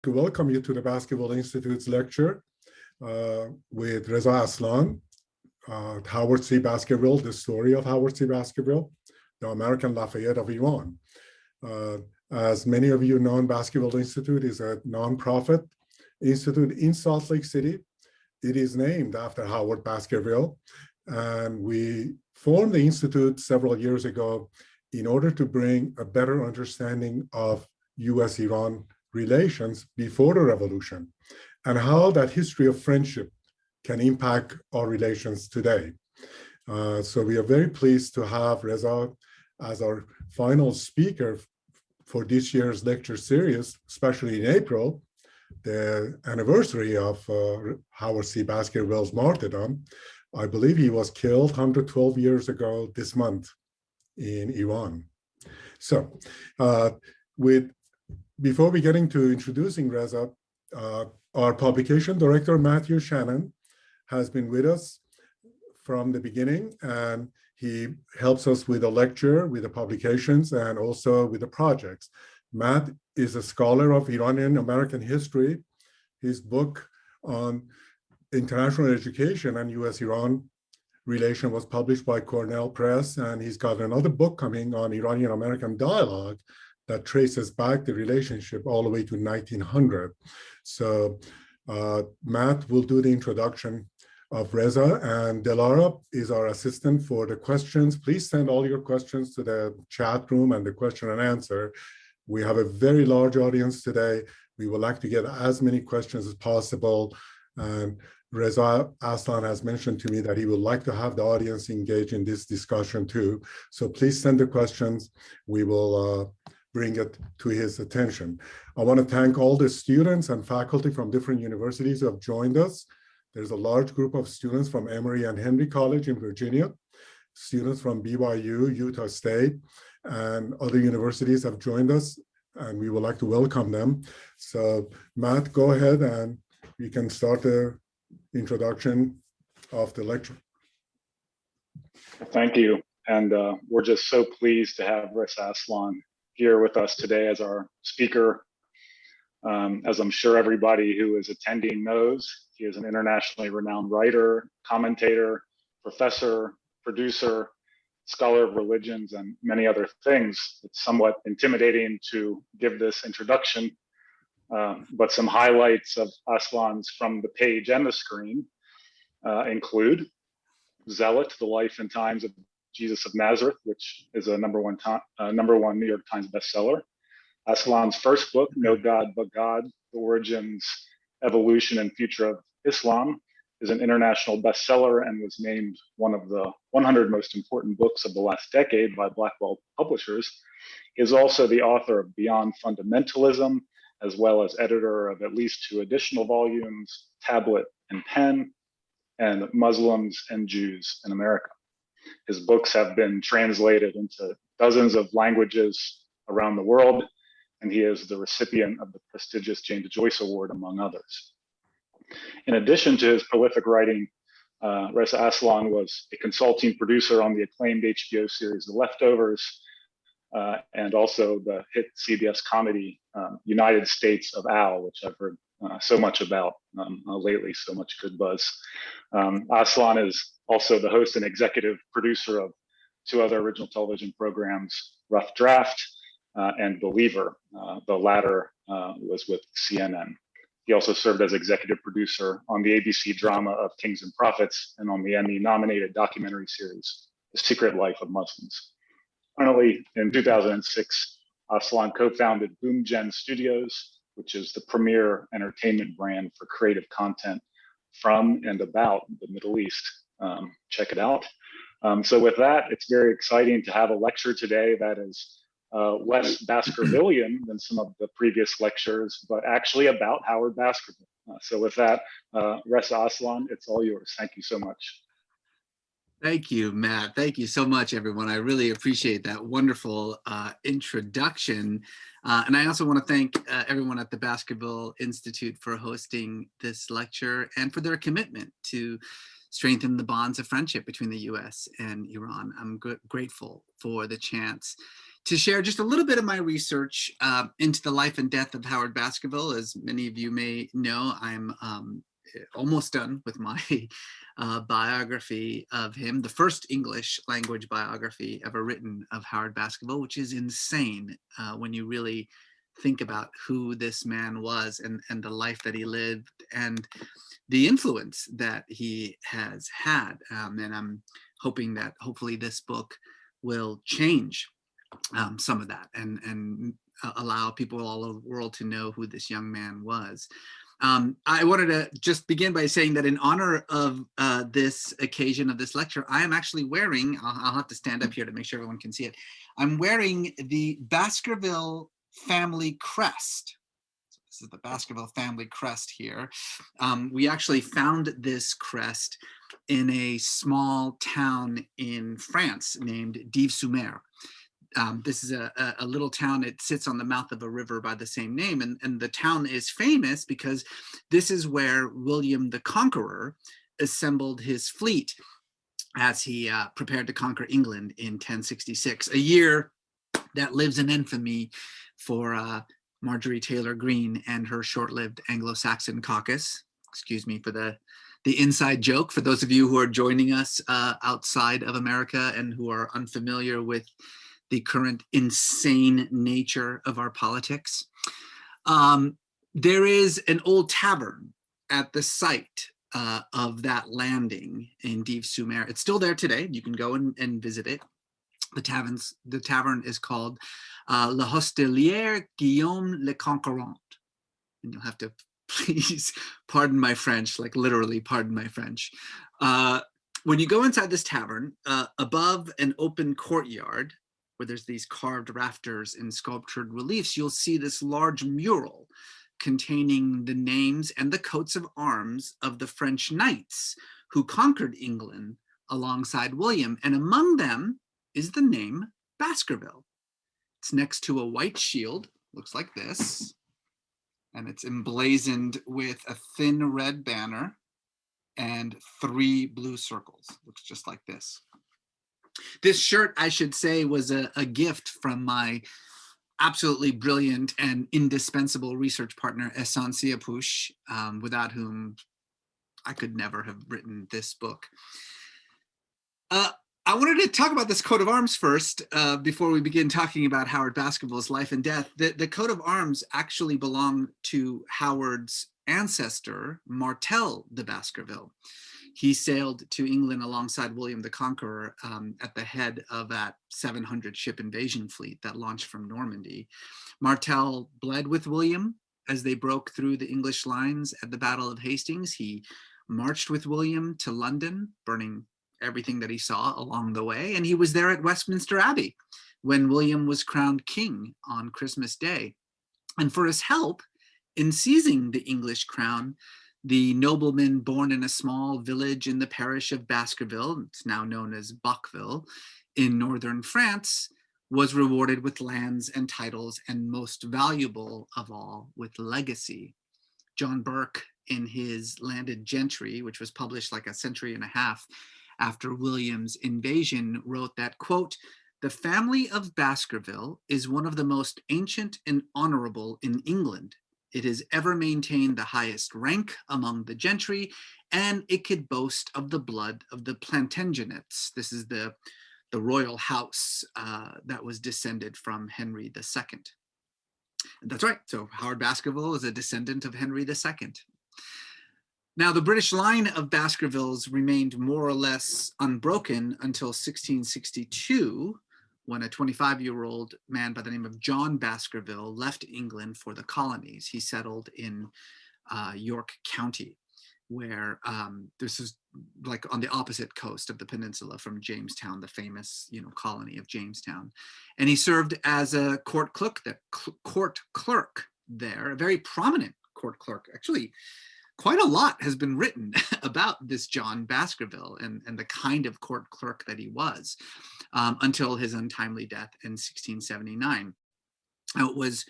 to welcome you to the Baskerville Institute's lecture with Reza Aslan, Howard C. Baskerville, the story of Howard C. Baskerville, the American Lafayette of Iran. As many of you know, Baskerville Institute is a nonprofit institute in Salt Lake City. It is named after Howard Baskerville, and we formed the institute several years ago in order to bring a better understanding of US-Iran relations before the revolution and how that history of friendship can impact our relations today. So we are very pleased to have Reza as our final speaker for this year's lecture series, especially in April, the anniversary of Howard C. Baskerville's martyrdom. I believe he was killed 112 years ago this month in Iran. So before we get into introducing Reza, our publication director, Matthew Shannon, has been with us from the beginning, and he helps us with the lecture, with the publications, and also with the projects. Matt is a scholar of Iranian American history. His book on international education and US-Iran relation was published by Cornell Press, and he's got another book coming on Iranian American dialogue that traces back the relationship all the way to 1900. So Matt will do the introduction of Reza, and Delara is our assistant for the questions. Please send all your questions to the chat room and the question and answer. We have a very large audience today. We would like to get as many questions as possible. And Reza Aslan has mentioned to me that he would like to have the audience engage in this discussion too. So please send the questions. We will bring it to his attention. I want to thank all the students and faculty from different universities who have joined us. There's a large group of students from Emory and Henry College in Virginia, students from BYU, Utah State, and other universities have joined us, and we would like to welcome them. So Matt, go ahead and you can start the introduction of the lecture. Thank you. And we're just so pleased to have Reza Aslan here with us today as our speaker. As I'm sure everybody who is attending knows, he is an internationally renowned writer, commentator, professor, producer, scholar of religions, and many other things. It's somewhat intimidating to give this introduction, but some highlights of Aslan's from the page and the screen include Zealot, The Life and Times of Jesus of Nazareth, which is a number one New York Times bestseller. Aslan's first book, No God But God, The Origins, Evolution, and Future of Islam, is an international bestseller and was named one of the 100 most important books of the last decade by Blackwell Publishers. He is also the author of Beyond Fundamentalism, as well as editor of at least 2 additional volumes, Tablet and Pen, and Muslims and Jews in America. His books have been translated into dozens of languages around the world, and he is the recipient of the prestigious James Joyce Award, among others. In addition to his prolific writing, Reza Aslan was a consulting producer on the acclaimed HBO series The Leftovers, and also the hit CBS comedy United States of Al, which I've heard so much about lately, so much good buzz. Aslan is also the host and executive producer of 2 other original television programs, Rough Draft and Believer. The latter was with CNN. He also served as executive producer on the ABC drama of Kings and Prophets and on the Emmy-nominated documentary series, The Secret Life of Muslims. Finally, in 2006, Aslan co-founded BoomGen Studios, which is the premier entertainment brand for creative content from and about the Middle East. Check it out. So with that, it's very exciting to have a lecture today that is less Baskervillian than some of the previous lectures, but actually about Howard Baskerville. So with that, Reza Aslan, it's all yours. Thank you so much. Thank you, Matt. Thank you so much, everyone. I really appreciate that wonderful introduction. And I also want to thank everyone at the Baskerville Institute for hosting this lecture and for their commitment to strengthen the bonds of friendship between the US and Iran. I'm grateful for the chance to share just a little bit of my research into the life and death of Howard Baskerville. As many of you may know, I'm almost done with my biography of him, the first English language biography ever written of Howard Baskerville, which is insane when you really think about who this man was and the life that he lived and the influence that he has had. And I'm hoping that hopefully this book will change some of that and allow people all over the world to know who this young man was. I wanted to just begin by saying that in honor of this occasion of this lecture, I am actually wearing, I'll have to stand up here to make sure everyone can see it. I'm wearing the Baskerville family crest. So this is the Baskerville family crest here. We actually found this crest in a small town in France named Dives-sur-Mer. This is a little town. It sits on the mouth of a river by the same name. And the town is famous because this is where William the Conqueror assembled his fleet as he prepared to conquer England in 1066, a year that lives in infamy for Marjorie Taylor Greene and her short-lived Anglo-Saxon caucus. Excuse me for the inside joke for those of you who are joining us outside of America and who are unfamiliar with the current insane nature of our politics. There is an old tavern at the site of that landing in Dives-sur-Mer. It's still there today. You can go and visit it. The tavern is called Le Hostelier Guillaume le Conquérant. And you'll have to please pardon my French, like literally pardon my French. When you go inside this tavern, above an open courtyard, where there's these carved rafters and sculptured reliefs, you'll see this large mural containing the names and the coats of arms of the French knights who conquered England alongside William. And among them is the name Baskerville. It's next to a white shield, looks like this, and it's emblazoned with a thin red banner and 3 blue circles. Looks just like this. This shirt, I should say, was a gift from my absolutely brilliant and indispensable research partner, Ehsan Siapoush, without whom I could never have written this book. I wanted to talk about this coat of arms first, before we begin talking about Howard Baskerville's life and death. The coat of arms actually belonged to Howard's ancestor, Martel de Baskerville. He sailed to England alongside William the Conqueror at the head of that 700 ship invasion fleet that launched from Normandy. Martel bled with William as they broke through the English lines at the Battle of Hastings. He marched with William to London, burning everything that he saw along the way. And he was there at Westminster Abbey when William was crowned king on Christmas Day. And for his help in seizing the English crown, the nobleman born in a small village in the parish of Baskerville, it's now known as Bocqueville, in northern France, was rewarded with lands and titles, and most valuable of all, with legacy. John Burke, in his Landed Gentry, which was published like a century and a half after William's invasion, wrote that, quote, "The family of Baskerville is one of the most ancient and honorable in England. It has ever maintained the highest rank among the gentry, and it could boast of the blood of the Plantagenets." This is the royal house that was descended from Henry II. That's right, so Howard Baskerville is a descendant of Henry II. Now, the British line of Baskervilles remained more or less unbroken until 1662, when a 25-year-old man by the name of John Baskerville left England for the colonies. He settled in York County, where this is like on the opposite coast of the peninsula from Jamestown, the famous, colony of Jamestown. And he served as a court clerk there, a very prominent court clerk. Actually, quite a lot has been written about this John Baskerville and the kind of court clerk that he was, until his untimely death in 1679. It was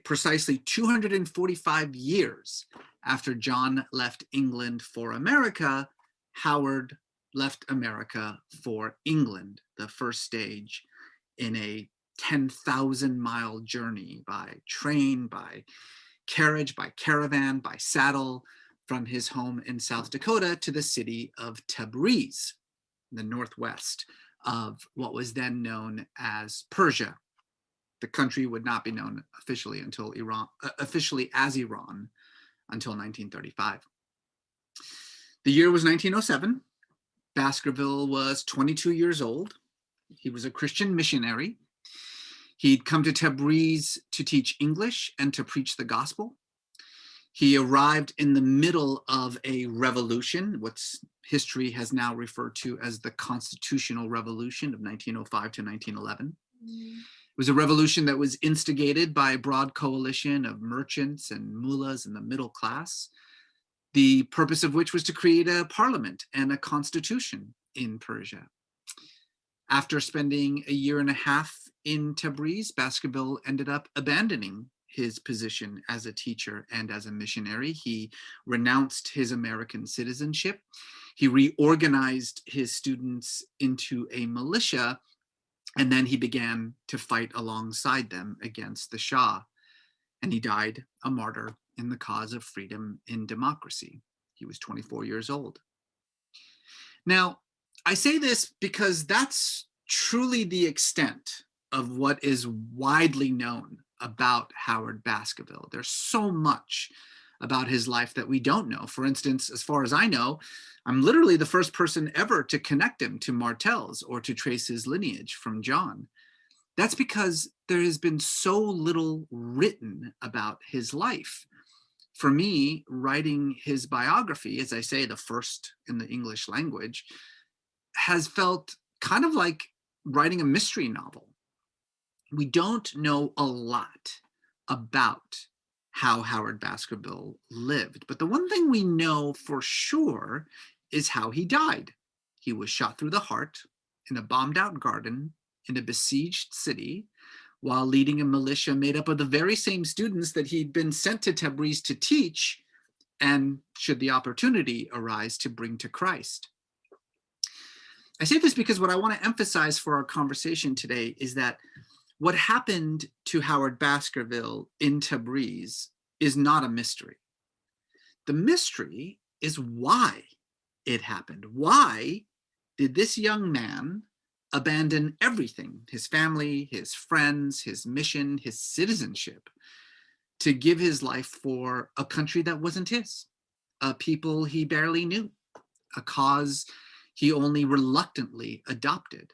precisely 245 years after John left England for America, Howard left America for England, the first stage in a 10,000-mile journey by train, by carriage, by caravan, by saddle, from his home in South Dakota to the city of Tabriz, in the northwest of what was then known as Persia. The country would not be known officially as Iran until 1935. The year was 1907. Baskerville was 22 years old. He was a Christian missionary. He'd come to Tabriz to teach English and to preach the gospel. He arrived in the middle of a revolution, what history has now referred to as the Constitutional Revolution of 1905 to 1911. It was a revolution that was instigated by a broad coalition of merchants and mullahs in the middle class, the purpose of which was to create a parliament and a constitution in Persia. After spending a year and a half in Tabriz, Baskerville ended up abandoning his position as a teacher and as a missionary. He renounced his American citizenship. He reorganized his students into a militia, and then he began to fight alongside them against the Shah. And he died a martyr in the cause of freedom and democracy. He was 24 years old. Now, I say this because that's truly the extent of what is widely known about Howard Baskerville. There's so much about his life that we don't know. For instance, as far as I know, I'm literally the first person ever to connect him to Martels or to trace his lineage from John. That's because there has been so little written about his life. For me, writing his biography, as I say, the first in the English language, has felt kind of like writing a mystery novel. We don't know a lot about how Howard Baskerville lived, but the one thing we know for sure is how he died. He was shot through the heart in a bombed out garden in a besieged city while leading a militia made up of the very same students that he'd been sent to Tabriz to teach and, should the opportunity arise, to bring to Christ. I say this because what I want to emphasize for our conversation today is that what happened to Howard Baskerville in Tabriz is not a mystery. The mystery is why it happened. Why did this young man abandon everything, his family, his friends, his mission, his citizenship, to give his life for a country that wasn't his, a people he barely knew, a cause he only reluctantly adopted?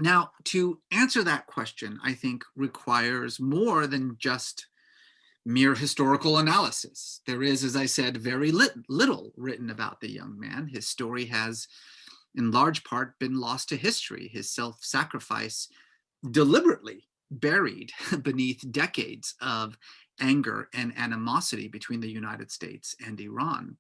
Now, to answer that question, I think, requires more than just mere historical analysis. There is, as I said, very little written about the young man. His story has, in large part, been lost to history. His self-sacrifice deliberately buried beneath decades of anger and animosity between the United States and Iran.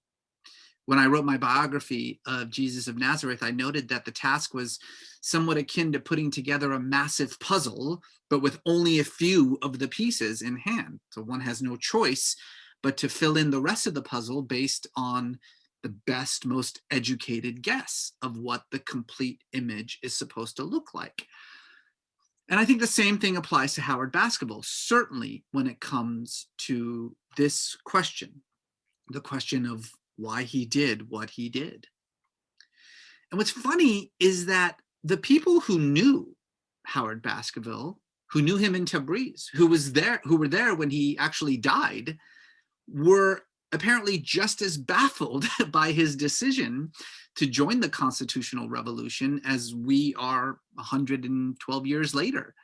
When I wrote my biography of Jesus of Nazareth, I noted that the task was somewhat akin to putting together a massive puzzle, but with only a few of the pieces in hand. So one has no choice but to fill in the rest of the puzzle based on the best, most educated guess of what the complete image is supposed to look like. And I think the same thing applies to Howard Baskerville, certainly when it comes to this question, the question of why he did what he did. And what's funny is that the people who knew Howard Baskerville, who knew him in Tabriz, who were there when he actually died, were apparently just as baffled by his decision to join the Constitutional Revolution as we are 112 years later.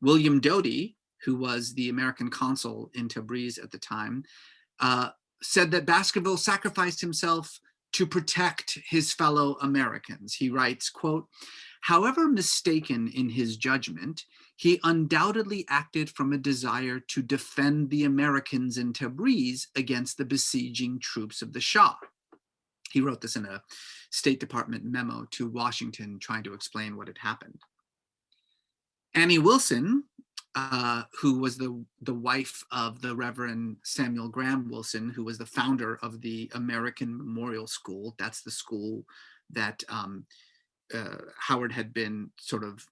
William Doty, who was the American consul in Tabriz at the time, said that Baskerville sacrificed himself to protect his fellow Americans. He writes, quote, "However mistaken in his judgment, he undoubtedly acted from a desire to defend the Americans in Tabriz against the besieging troops of the Shah." He wrote this in a State Department memo to Washington trying to explain what had happened. Annie Wilson, who was the wife of the Reverend Samuel Graham Wilson, who was the founder of the American Memorial School. That's the school that Howard had been sort of,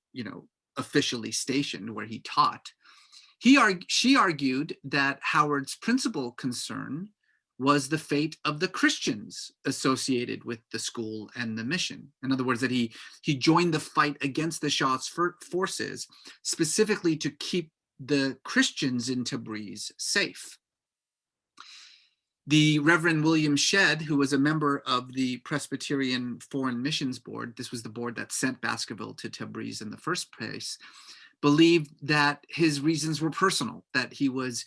officially stationed, where he taught. She argued that Howard's principal concern was the fate of the Christians associated with the school and the mission. In other words, that he joined the fight against the Shah's forces, specifically to keep the Christians in Tabriz safe. The Reverend William Shedd, who was a member of the Presbyterian Foreign Missions Board, this was the board that sent Baskerville to Tabriz in the first place, believed that his reasons were personal, that he was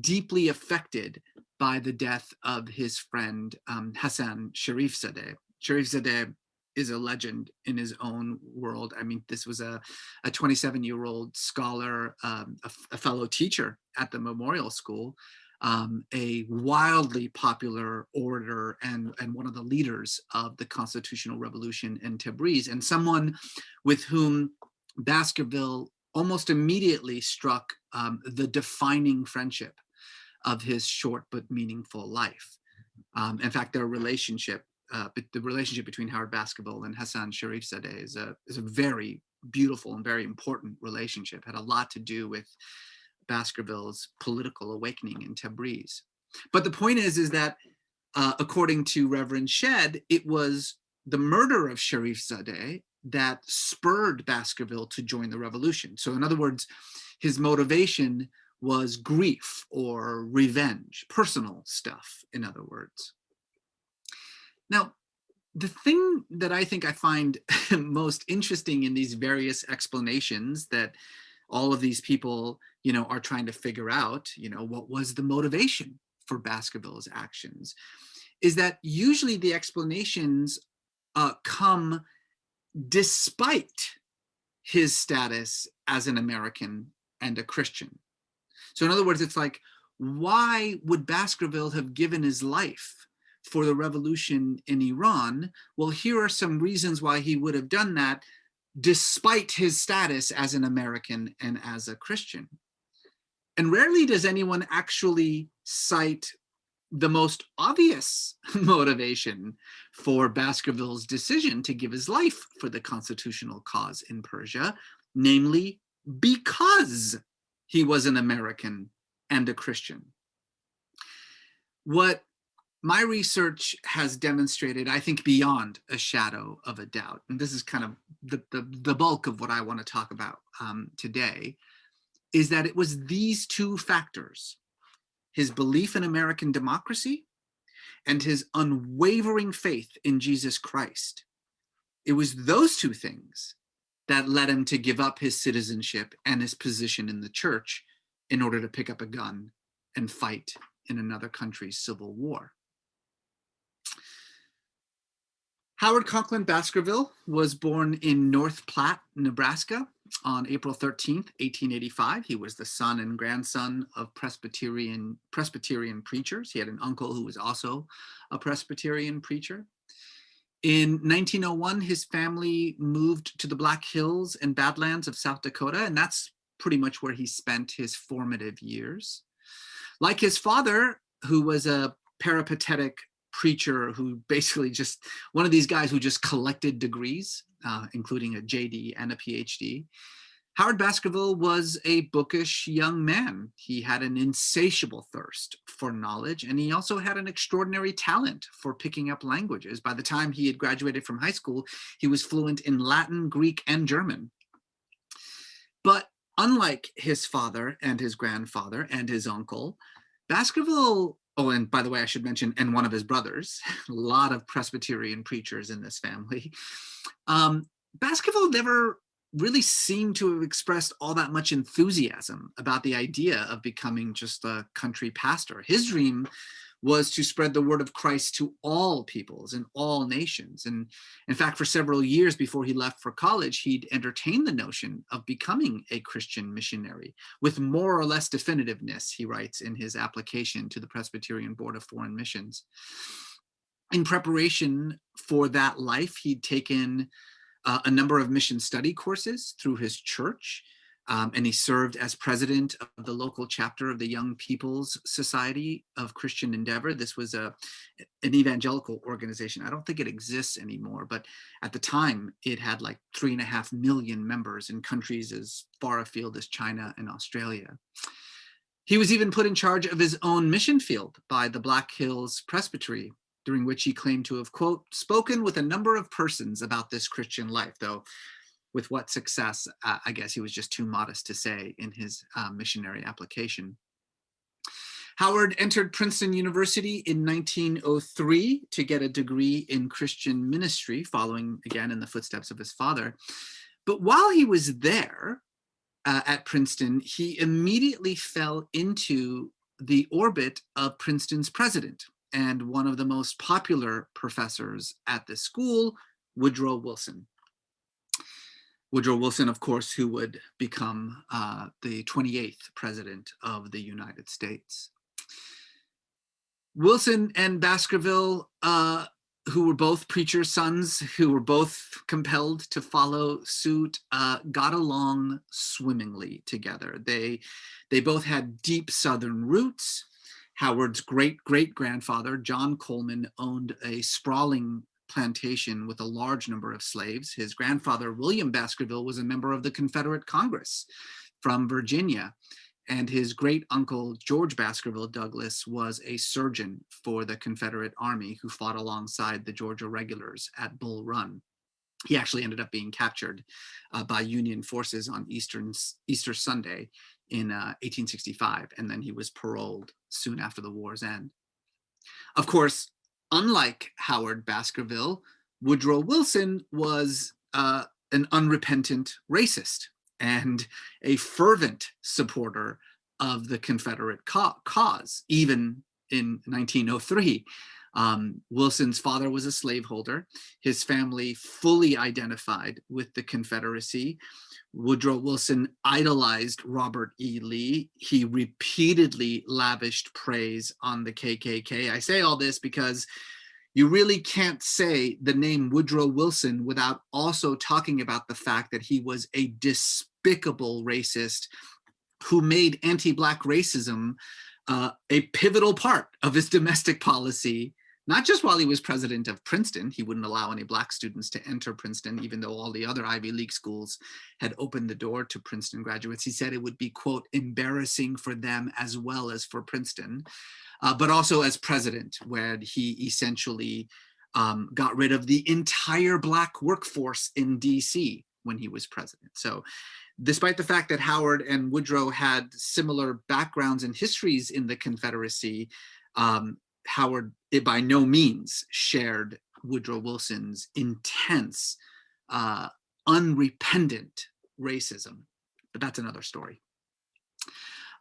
deeply affected by the death of his friend Hassan Sharifzadeh. Sharifzadeh is a legend in his own world. I mean, this was a 27-year-old scholar, a fellow teacher at the Memorial School, a wildly popular orator and one of the leaders of the Constitutional Revolution in Tabriz, and someone with whom Baskerville almost immediately struck the defining friendship of his short but meaningful life. In fact, their relationship, the relationship between Howard Baskerville and Hassan Sharifzadeh is a very beautiful and very important relationship. Had a lot to do with Baskerville's political awakening in Tabriz. But the point is that according to Reverend Shedd, it was the murder of Sharifzadeh that spurred Baskerville to join the revolution. So in other words, his motivation was grief or revenge, personal stuff, in other words. Now, the thing that I think I find most interesting in these various explanations that all of these people, are trying to figure out, what was the motivation for Baskerville's actions, is that usually the explanations come despite his status as an American and a Christian. So in other words, it's like, why would Baskerville have given his life for the revolution in Iran? Well, here are some reasons why he would have done that despite his status as an American and as a Christian. And rarely does anyone actually cite the most obvious motivation for Baskerville's decision to give his life for the constitutional cause in Persia, namely because he was an American and a Christian. What my research has demonstrated, I think beyond a shadow of a doubt, and this is kind of the bulk of what I want to talk about today, is that it was these two factors, his belief in American democracy and his unwavering faith in Jesus Christ. It was those two things that led him to give up his citizenship and his position in the church in order to pick up a gun and fight in another country's civil war. Howard Conklin Baskerville was born in North Platte, Nebraska on April 13th, 1885. He was the son and grandson of Presbyterian preachers. He had an uncle who was also a Presbyterian preacher. In 1901, his family moved to the Black Hills and Badlands of South Dakota, and that's pretty much where he spent his formative years. Like his father, who was a peripatetic preacher who basically just, one of these guys who just collected degrees, including a JD and a PhD, Howard Baskerville was a bookish young man. He had an insatiable thirst for knowledge, and he also had an extraordinary talent for picking up languages. By the time he had graduated from high school, he was fluent in Latin, Greek, and German. But unlike his father and his grandfather and his uncle, Baskerville, oh, and by the way, I should mention, and one of his brothers, a lot of Presbyterian preachers in this family, Baskerville never really seemed to have expressed all that much enthusiasm about the idea of becoming just a country pastor. His dream was to spread the word of Christ to all peoples and all nations. And in fact, for several years before he left for college, he'd entertained the notion of becoming a Christian missionary with more or less definitiveness, he writes in his application to the Presbyterian Board of Foreign Missions. In preparation for that life, he'd taken a number of mission study courses through his church. And he served as president of the local chapter of the Young People's Society of Christian Endeavor. This was an evangelical organization. I don't think it exists anymore, but at the time it had like 3.5 million members in countries as far afield as China and Australia. He was even put in charge of his own mission field by the Black Hills Presbytery, during which he claimed to have, quote, spoken with a number of persons about this Christian life, though with what success, I guess he was just too modest to say in his missionary application. Howard entered Princeton University in 1903 to get a degree in Christian ministry, following again in the footsteps of his father. But while he was there at Princeton, he immediately fell into the orbit of Princeton's president and one of the most popular professors at the school, Woodrow Wilson. Woodrow Wilson, of course, who would become the 28th president of the United States. Wilson and Baskerville, who were both preachers' sons, who were both compelled to follow suit, got along swimmingly together. They both had deep Southern roots. Howard's great-great-grandfather, John Coleman, owned a sprawling plantation with a large number of slaves. His grandfather, William Baskerville, was a member of the Confederate Congress from Virginia. And his great uncle, George Baskerville Douglas, was a surgeon for the Confederate Army who fought alongside the Georgia regulars at Bull Run. He actually ended up being captured by Union forces on Easter Sunday in 1865, and then he was paroled soon after the war's end. Of course, unlike Howard Baskerville, Woodrow Wilson was an unrepentant racist and a fervent supporter of the Confederate cause, even in 1903. Wilson's father was a slaveholder. His family fully identified with the Confederacy. Woodrow Wilson idolized Robert E. Lee. He repeatedly lavished praise on the KKK. I say all this because you really can't say the name Woodrow Wilson without also talking about the fact that he was a despicable racist who made anti-Black racism a pivotal part of his domestic policy, not just while he was president of Princeton. He wouldn't allow any Black students to enter Princeton, even though all the other Ivy League schools had opened the door to Princeton graduates. He said it would be, quote, embarrassing for them as well as for Princeton. But also as president, where he essentially got rid of the entire Black workforce in DC when he was president. So despite the fact that Howard and Woodrow had similar backgrounds and histories in the Confederacy, Howard by no means shared Woodrow Wilson's intense, unrepentant racism. But that's another story.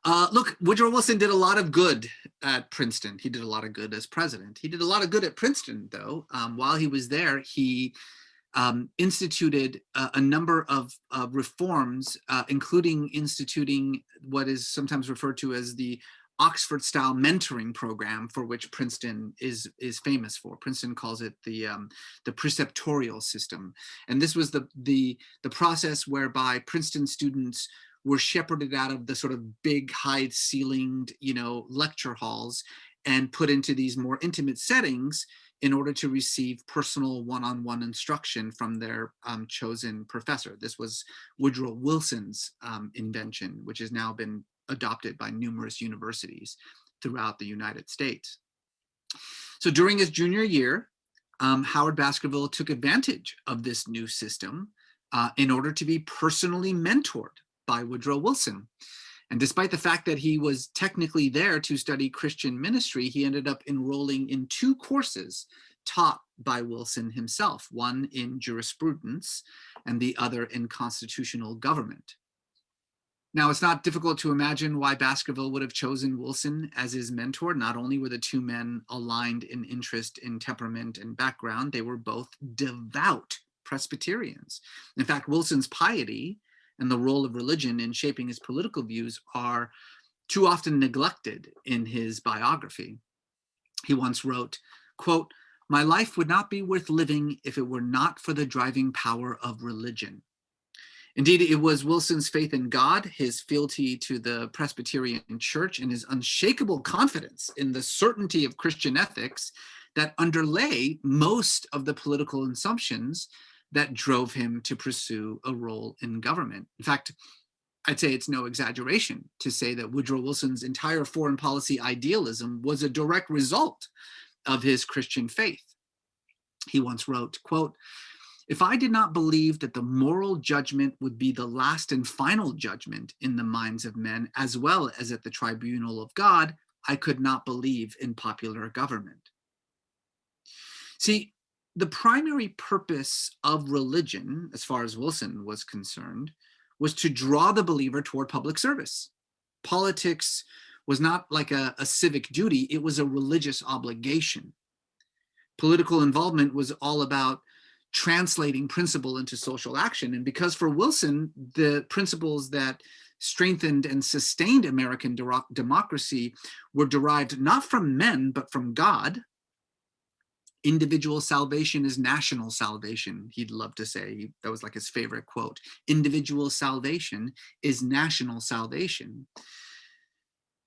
Look, Woodrow Wilson did a lot of good at Princeton. He did a lot of good as president. He did a lot of good at Princeton, though. While he was there, he instituted a number of reforms, including instituting what is sometimes referred to as the Oxford-style mentoring program, for which Princeton is famous for. Princeton calls it the preceptorial system. And this was the process whereby Princeton students were shepherded out of the sort of big, high-ceilinged, lecture halls and put into these more intimate settings in order to receive personal one-on-one instruction from their chosen professor. This was Woodrow Wilson's invention, which has now been adopted by numerous universities throughout the United States. So during his junior year, Howard Baskerville took advantage of this new system in order to be personally mentored by Woodrow Wilson. And despite the fact that he was technically there to study Christian ministry, he ended up enrolling in 2 courses taught by Wilson himself, one in jurisprudence and the other in constitutional government. Now, it's not difficult to imagine why Baskerville would have chosen Wilson as his mentor. Not only were the 2 men aligned in interest, in temperament, and background, they were both devout Presbyterians. In fact, Wilson's piety and the role of religion in shaping his political views are too often neglected in his biography. He once wrote, quote, "My life would not be worth living if it were not for the driving power of religion." Indeed, it was Wilson's faith in God, his fealty to the Presbyterian Church, and his unshakable confidence in the certainty of Christian ethics that underlay most of the political assumptions that drove him to pursue a role in government. In fact, I'd say it's no exaggeration to say that Woodrow Wilson's entire foreign policy idealism was a direct result of his Christian faith. He once wrote, quote, "If I did not believe that the moral judgment would be the last and final judgment in the minds of men, as well as at the tribunal of God, I could not believe in popular government." See, the primary purpose of religion, as far as Wilson was concerned, was to draw the believer toward public service. Politics was not like a civic duty, it was a religious obligation. Political involvement was all about translating principle into social action. And because for Wilson, the principles that strengthened and sustained American democracy were derived not from men, but from God. Individual salvation is national salvation, he'd love to say. That was like his favorite quote. Individual salvation is national salvation.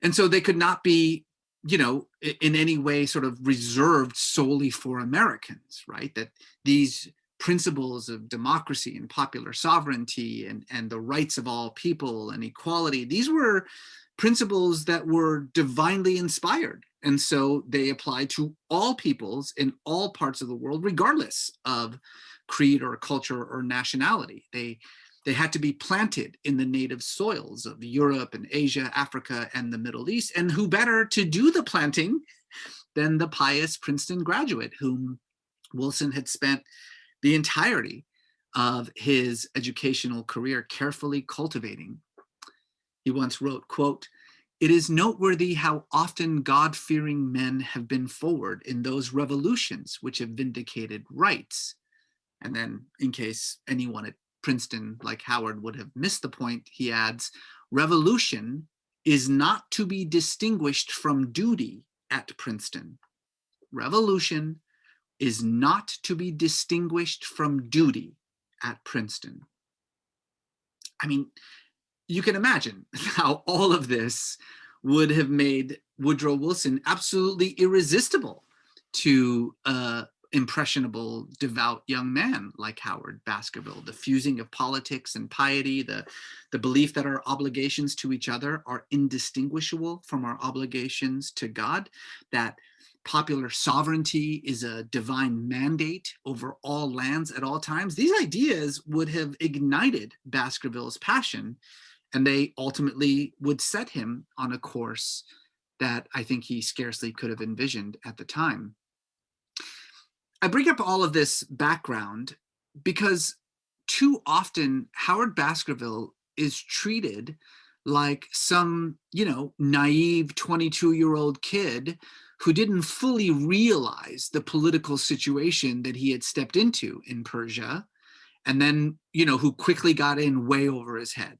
And so they could not be, you know, in any way sort of reserved solely for Americans, right? That these principles of democracy and popular sovereignty and the rights of all people and equality, these were principles that were divinely inspired. And so they apply to all peoples in all parts of the world, regardless of creed or culture or nationality. They had to be planted in the native soils of Europe and Asia, Africa, and the Middle East. And who better to do the planting than the pious Princeton graduate whom Wilson had spent the entirety of his educational career carefully cultivating. He once wrote, quote, "It is noteworthy how often God-fearing men have been forward in those revolutions which have vindicated rights." And then, in case anyone at Princeton, like Howard, would have missed the point, he adds, "Revolution is not to be distinguished from duty at Princeton. Revolution is not to be distinguished from duty at Princeton." I mean, you can imagine how all of this would have made Woodrow Wilson absolutely irresistible to impressionable, devout young man like Howard Baskerville. The fusing of politics and piety, the belief that our obligations to each other are indistinguishable from our obligations to God, that popular sovereignty is a divine mandate over all lands at all times. These ideas would have ignited Baskerville's passion, and they ultimately would set him on a course that I think he scarcely could have envisioned at the time. I bring up all of this background because too often Howard Baskerville is treated like some, you know, naive 22-year-old kid who didn't fully realize the political situation that he had stepped into in Persia, and then, you know, who quickly got in way over his head.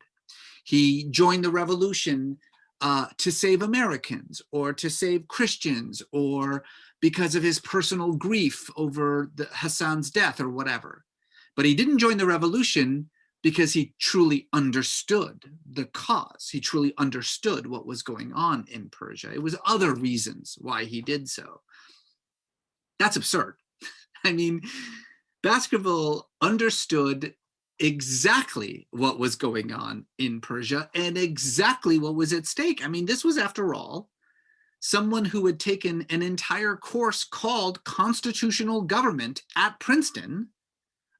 He joined the revolution to save Americans or to save Christians or because of his personal grief over Hassan's death or whatever. But he didn't join the revolution because he truly understood the cause. He truly understood what was going on in Persia. It was other reasons why he did so. That's absurd. I mean, Baskerville understood exactly what was going on in Persia and exactly what was at stake. I mean, this was, after all, someone who had taken an entire course called Constitutional Government at Princeton,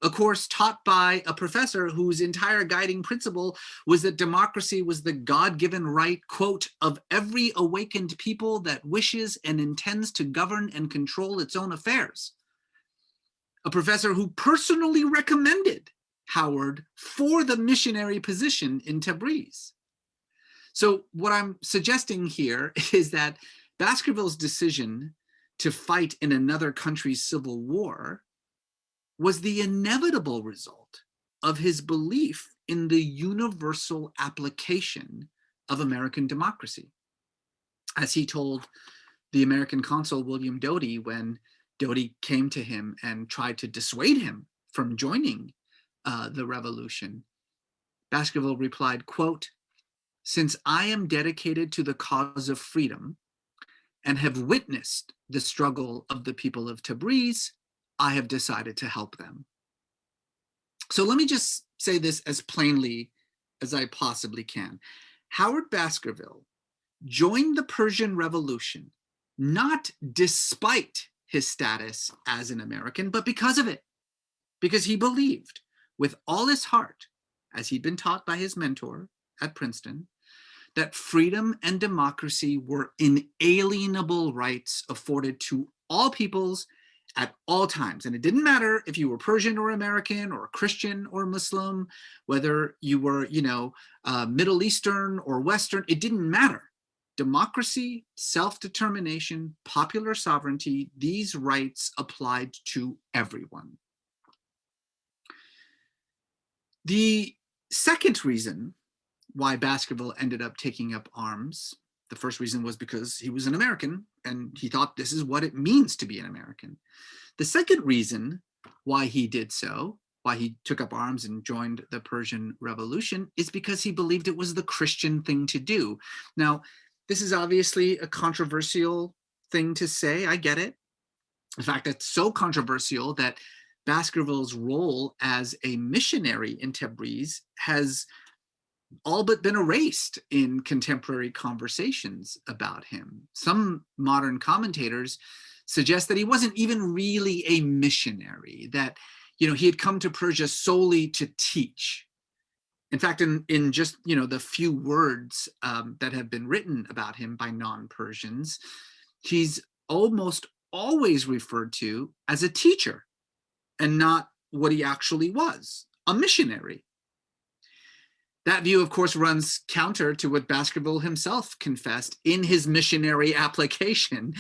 a course taught by a professor whose entire guiding principle was that democracy was the God-given right, quote, "of every awakened people that wishes and intends to govern and control its own affairs." A professor who personally recommended Howard for the missionary position in Tabriz. So what I'm suggesting here is that Baskerville's decision to fight in another country's civil war was the inevitable result of his belief in the universal application of American democracy. As he told the American consul, William Doty, when Doty came to him and tried to dissuade him from joining the revolution, Baskerville replied, quote, "Since I am dedicated to the cause of freedom and have witnessed the struggle of the people of Tabriz, I have decided to help them." So let me just say this as plainly as I possibly can. Howard Baskerville joined the Persian Revolution not despite his status as an American, but because of it, because he believed with all his heart, as he'd been taught by his mentor at Princeton, that freedom and democracy were inalienable rights afforded to all peoples at all times. And it didn't matter if you were Persian or American or Christian or Muslim, whether you were, Middle Eastern or Western, it didn't matter. Democracy, self-determination, popular sovereignty, these rights applied to everyone. The second reason why Baskerville ended up taking up arms, the first reason was because he was an American and he thought this is what it means to be an American. The second reason why he did so, why he took up arms and joined the Persian Revolution, is because he believed it was the Christian thing to do. Now, this is obviously a controversial thing to say, I get it. In fact, it's so controversial that Baskerville's role as a missionary in Tabriz has all but been erased in contemporary conversations about him. Some modern commentators suggest that he wasn't even really a missionary, that he had come to Persia solely to teach. In fact, in just the few words that have been written about him by non-Persians, he's almost always referred to as a teacher and not what he actually was, a missionary. That view, of course, runs counter to what Baskerville himself confessed in his missionary application,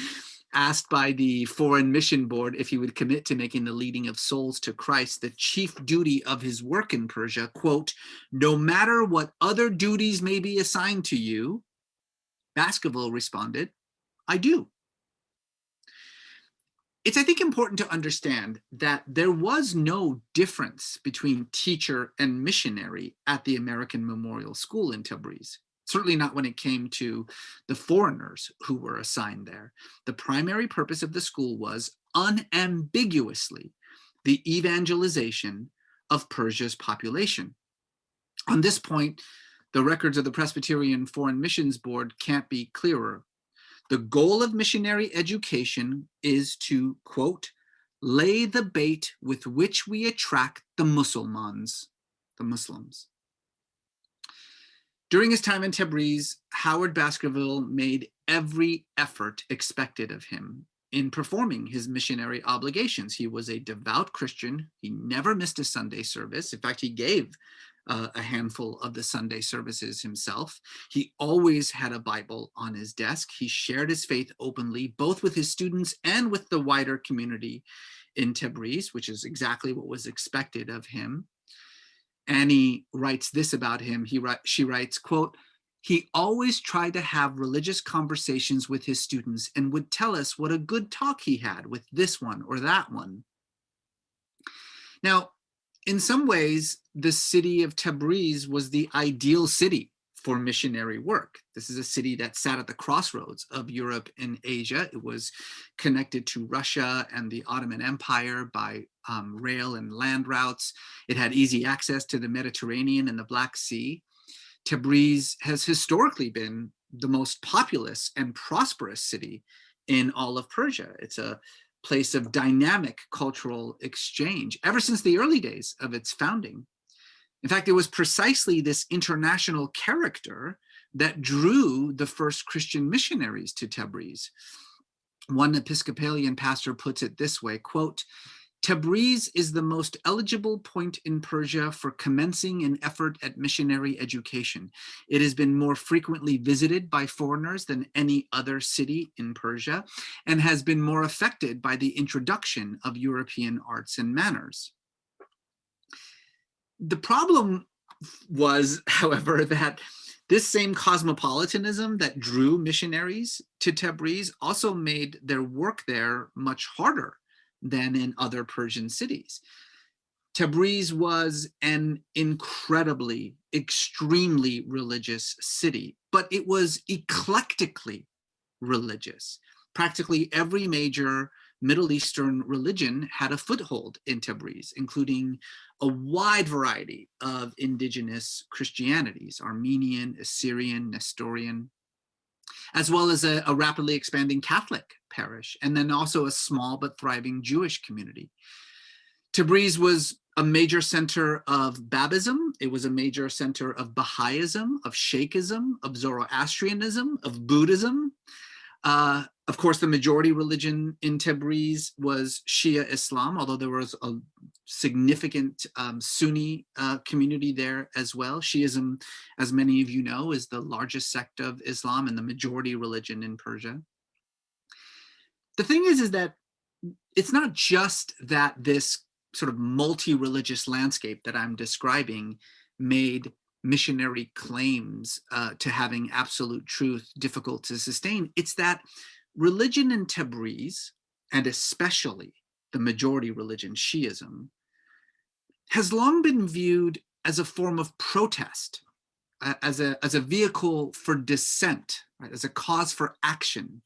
asked by the Foreign Mission Board if he would commit to making the leading of souls to Christ the chief duty of his work in Persia, quote, "No matter what other duties may be assigned to you," Baskerville responded, "I do." It's, I think, important to understand that there was no difference between teacher and missionary at the American Memorial School in Tabriz. Certainly not when it came to the foreigners who were assigned there. The primary purpose of the school was unambiguously the evangelization of Persia's population. On this point, the records of the Presbyterian Foreign Missions Board can't be clearer. The goal of missionary education is to, quote, "lay the bait with which we attract the Muslims." During his time in Tabriz, Howard Baskerville made every effort expected of him in performing his missionary obligations. He was a devout Christian. He never missed a Sunday service. In fact, he gave a handful of the Sunday services himself. He always had a Bible on his desk. He shared his faith openly, both with his students and with the wider community in Tabriz, which is exactly what was expected of him. Annie writes this about him. She writes, quote, "He always tried to have religious conversations with his students and would tell us what a good talk he had with this one or that one." Now, in some ways, the city of Tabriz was the ideal city for missionary work. This is a city that sat at the crossroads of Europe and Asia. It was connected to Russia and the Ottoman Empire by rail and land routes. It had easy access to the Mediterranean and the Black Sea. Tabriz has historically been the most populous and prosperous city in all of Persia. It's a place of dynamic cultural exchange ever since the early days of its founding. In fact, it was precisely this international character that drew the first Christian missionaries to Tabriz. One Episcopalian pastor puts it this way, quote, "Tabriz is the most eligible point in Persia for commencing an effort at missionary education. It has been more frequently visited by foreigners than any other city in Persia and has been more affected by the introduction of European arts and manners." The problem was, however, that this same cosmopolitanism that drew missionaries to Tabriz also made their work there much harder than in other Persian cities. Tabriz was an incredibly, extremely religious city, but it was eclectically religious. Practically every major Middle Eastern religion had a foothold in Tabriz, including a wide variety of indigenous Christianities, Armenian, Assyrian, Nestorian, as well as a rapidly expanding Catholic parish, and then also a small but thriving Jewish community. Tabriz was a major center of Babism. It was a major center of Baha'ism, of Shaikhism, of Zoroastrianism, of Buddhism. Of course, the majority religion in Tabriz was Shia Islam, although there was a significant Sunni community there as well. Shiism, as many of you know, is the largest sect of Islam and the majority religion in Persia. The thing is that it's not just that this sort of multi-religious landscape that I'm describing made missionary claims to having absolute truth difficult to sustain. It's that religion in Tabriz, and especially the majority religion, Shiism, has long been viewed as a form of protest, as a vehicle for dissent, right, as a cause for action.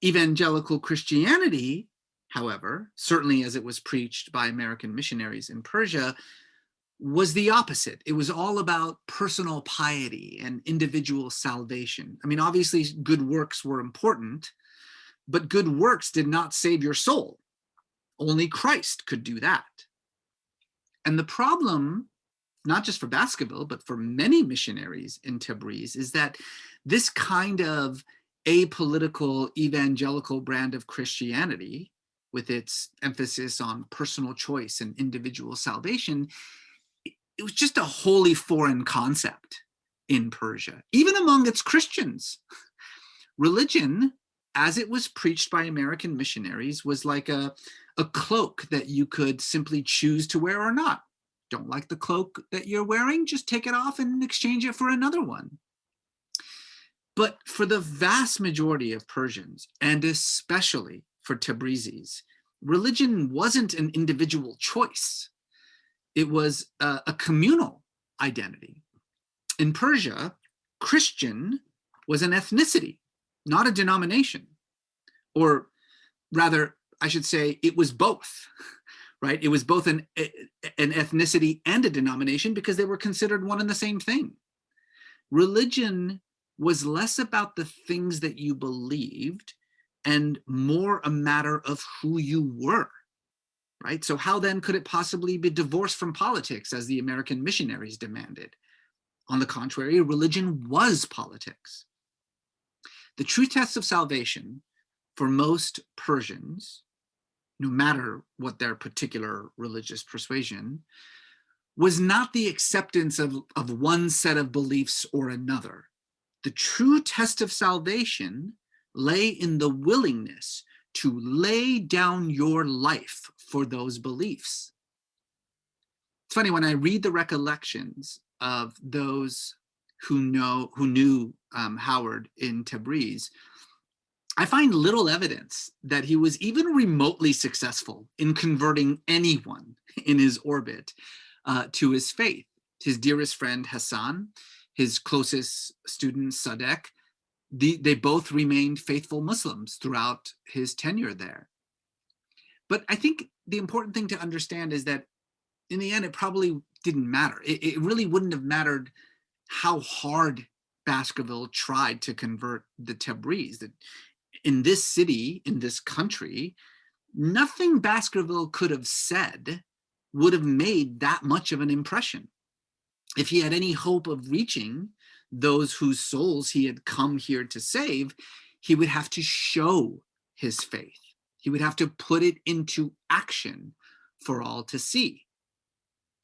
Evangelical Christianity, however, certainly as it was preached by American missionaries in Persia, was the opposite. It was all about personal piety and individual salvation. I mean, obviously good works were important, but good works did not save your soul. Only Christ could do that. And the problem, not just for Baskerville, but for many missionaries in Tabriz, is that this kind of apolitical evangelical brand of Christianity, with its emphasis on personal choice and individual salvation, it was just a wholly foreign concept in Persia, even among its Christians. Religion, as it was preached by American missionaries, was like a cloak that you could simply choose to wear or not. Don't like the cloak that you're wearing? Just take it off and exchange it for another one. But for the vast majority of Persians, and especially for Tabrizis, religion wasn't an individual choice. It was a communal identity. In Persia, Christian was an ethnicity, not a denomination. Or rather, I should say, it was both, right? It was both an ethnicity and a denomination because they were considered one and the same thing. Religion was less about the things that you believed and more a matter of who you were. Right? So how then could it possibly be divorced from politics as the American missionaries demanded? On the contrary, religion was politics. The true test of salvation for most Persians, no matter what their particular religious persuasion, was not the acceptance of one set of beliefs or another. The true test of salvation lay in the willingness to lay down your life for those beliefs. It's funny, when I read the recollections of those who knew Howard in Tabriz, I find little evidence that he was even remotely successful in converting anyone in his orbit to his faith. His dearest friend Hassan, his closest student Sadek, they both remained faithful Muslims throughout his tenure there. But I think the important thing to understand is that in the end, it probably didn't matter. It really wouldn't have mattered how hard Baskerville tried to convert the Tabriz. That in this city, in this country, nothing Baskerville could have said would have made that much of an impression. If he had any hope of reaching those whose souls he had come here to save, he would have to show his faith. He would have to put it into action for all to see.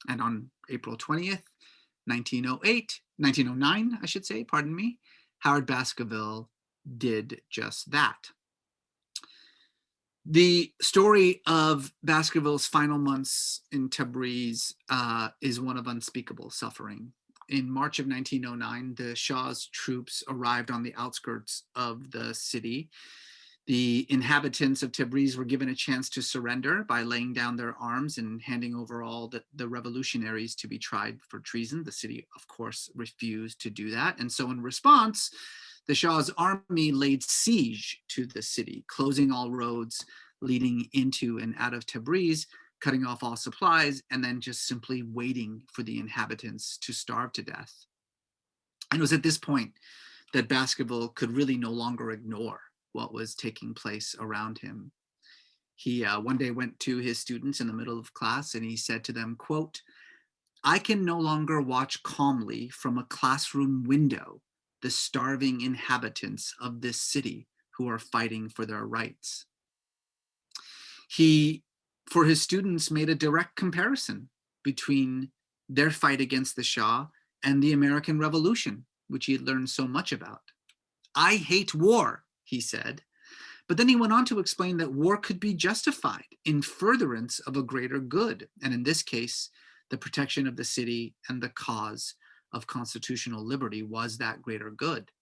And on April 20th, 1909, I should say, pardon me, Howard Baskerville did just that. The story of Baskerville's final months in Tabriz is one of unspeakable suffering. In March of 1909, the Shah's troops arrived on the outskirts of the city. The inhabitants of Tabriz were given a chance to surrender by laying down their arms and handing over all the revolutionaries to be tried for treason. The city, of course, refused to do that. And so in response, the Shah's army laid siege to the city, closing all roads leading into and out of Tabriz, cutting off all supplies, and then just simply waiting for the inhabitants to starve to death. And it was at this point that Baskerville could really no longer ignore what was taking place around him. He one day went to his students in the middle of class and he said to them, quote, "I can no longer watch calmly from a classroom window the starving inhabitants of this city who are fighting for their rights." He, for his students, made a direct comparison between their fight against the Shah and the American Revolution, which he had learned so much about. "I hate war," he said. But then he went on to explain that war could be justified in furtherance of a greater good, and in this case, the protection of the city and the cause of constitutional liberty was that greater good.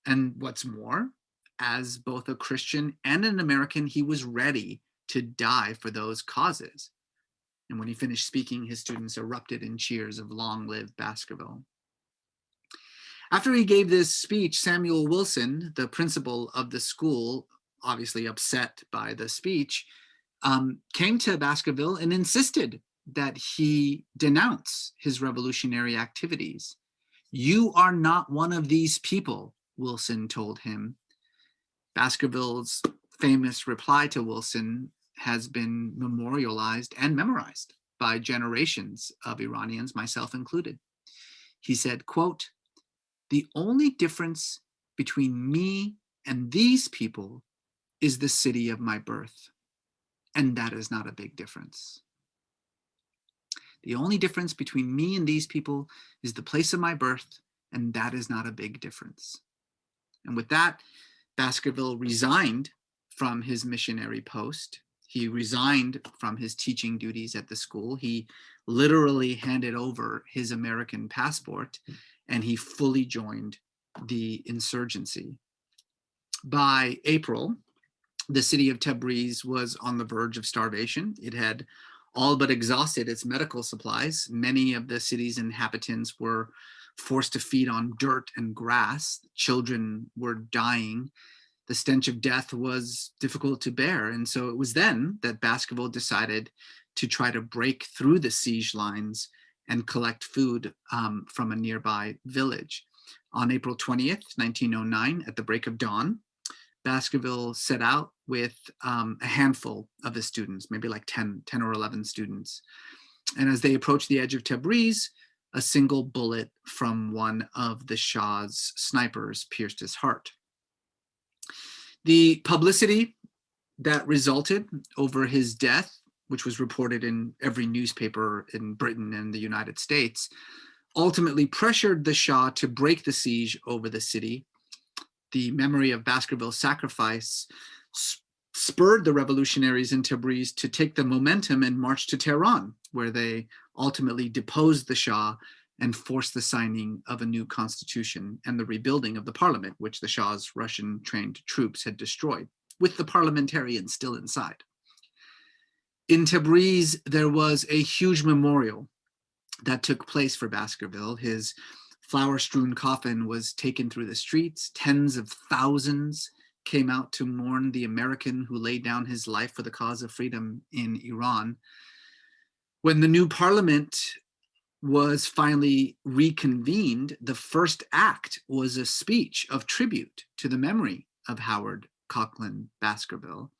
And what's more, as both a Christian and an American, he was ready to die for those causes. And when he finished speaking, his students erupted in cheers of "Long live Baskerville." After he gave this speech, Samuel Wilson, the principal of the school, obviously upset by the speech, came to Baskerville and insisted that he denounce his revolutionary activities. "You are not one of these people," Wilson told him. Baskerville's famous reply to Wilson has been memorialized and memorized by generations of Iranians, myself included. He said, quote, "The only difference between me and these people is the city of my birth, and that is not a big difference. The only difference between me and these people is the place of my birth, and that is not a big difference." And with that, Baskerville resigned from his missionary post. He resigned from his teaching duties at the school. He literally handed over his American passport, and he fully joined the insurgency. By April, the city of Tabriz was on the verge of starvation. It had all but exhausted its medical supplies. Many of the city's inhabitants were forced to feed on dirt and grass. Children were dying. The stench of death was difficult to bear. And so it was then that Baskerville decided to try to break through the siege lines and collect food from a nearby village. On April 20th, 1909, at the break of dawn, Baskerville set out with a handful of his students, maybe like 10 or 11 students. And as they approached the edge of Tabriz, a single bullet from one of the Shah's snipers pierced his heart. The publicity that resulted over his death, which was reported in every newspaper in Britain and the United States, ultimately pressured the Shah to break the siege over the city. The memory of Baskerville's sacrifice spurred the revolutionaries in Tabriz to take the momentum and march to Tehran, where they ultimately deposed the Shah and forced the signing of a new constitution and the rebuilding of the parliament, which the Shah's Russian-trained troops had destroyed, with the parliamentarians still inside. In Tabriz, there was a huge memorial that took place for Baskerville. His flower-strewn coffin was taken through the streets. Tens of thousands came out to mourn the American who laid down his life for the cause of freedom in Iran. When the new parliament was finally reconvened, the first act was a speech of tribute to the memory of Howard Coughlin Baskerville.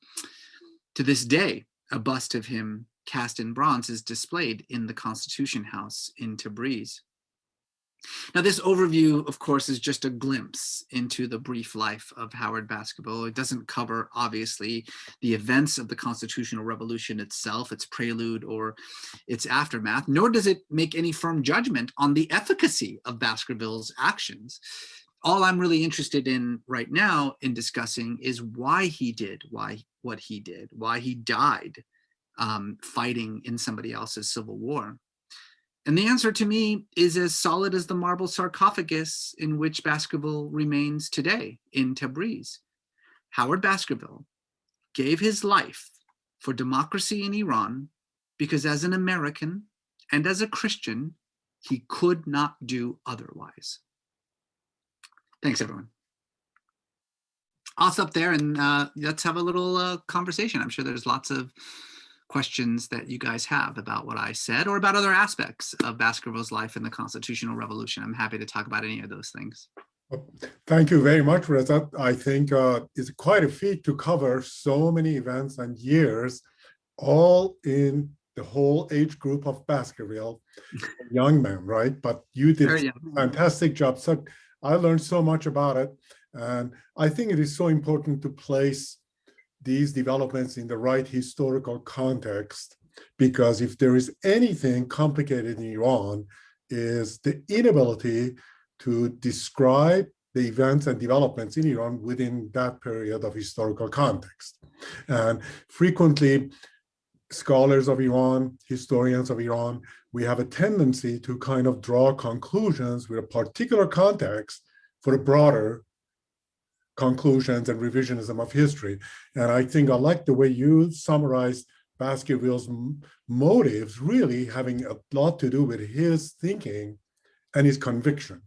To this day, a bust of him cast in bronze is displayed in the Constitution House in Tabriz. Now, this overview, of course, is just a glimpse into the brief life of Howard Baskerville. It doesn't cover, obviously, the events of the Constitutional Revolution itself, its prelude or its aftermath, nor does it make any firm judgment on the efficacy of Baskerville's actions. All I'm really interested in right now in discussing is why he did what he did, why he died fighting in somebody else's civil war. And the answer to me is as solid as the marble sarcophagus in which Baskerville remains today in Tabriz. Howard Baskerville gave his life for democracy in Iran because as an American and as a Christian, he could not do otherwise. Thanks, everyone. I'll stop there and let's have a little conversation. I'm sure there's lots of questions that you guys have about what I said or about other aspects of Baskerville's life in the Constitutional Revolution. I'm happy to talk about any of those things. Thank you very much, Reza. I think it's quite a feat to cover so many events and years, all in the whole age group of Baskerville, young men, right? But you did a fantastic job. So I learned so much about it. And I think it is so important to place these developments in the right historical context, because if there is anything complicated in Iran, is the inability to describe the events and developments in Iran within that period of historical context. And frequently, scholars of Iran, historians of Iran, we have a tendency to kind of draw conclusions with a particular context for a broader conclusions and revisionism of history. And I think I like the way you summarized Baskerville's motives really having a lot to do with his thinking and his conviction.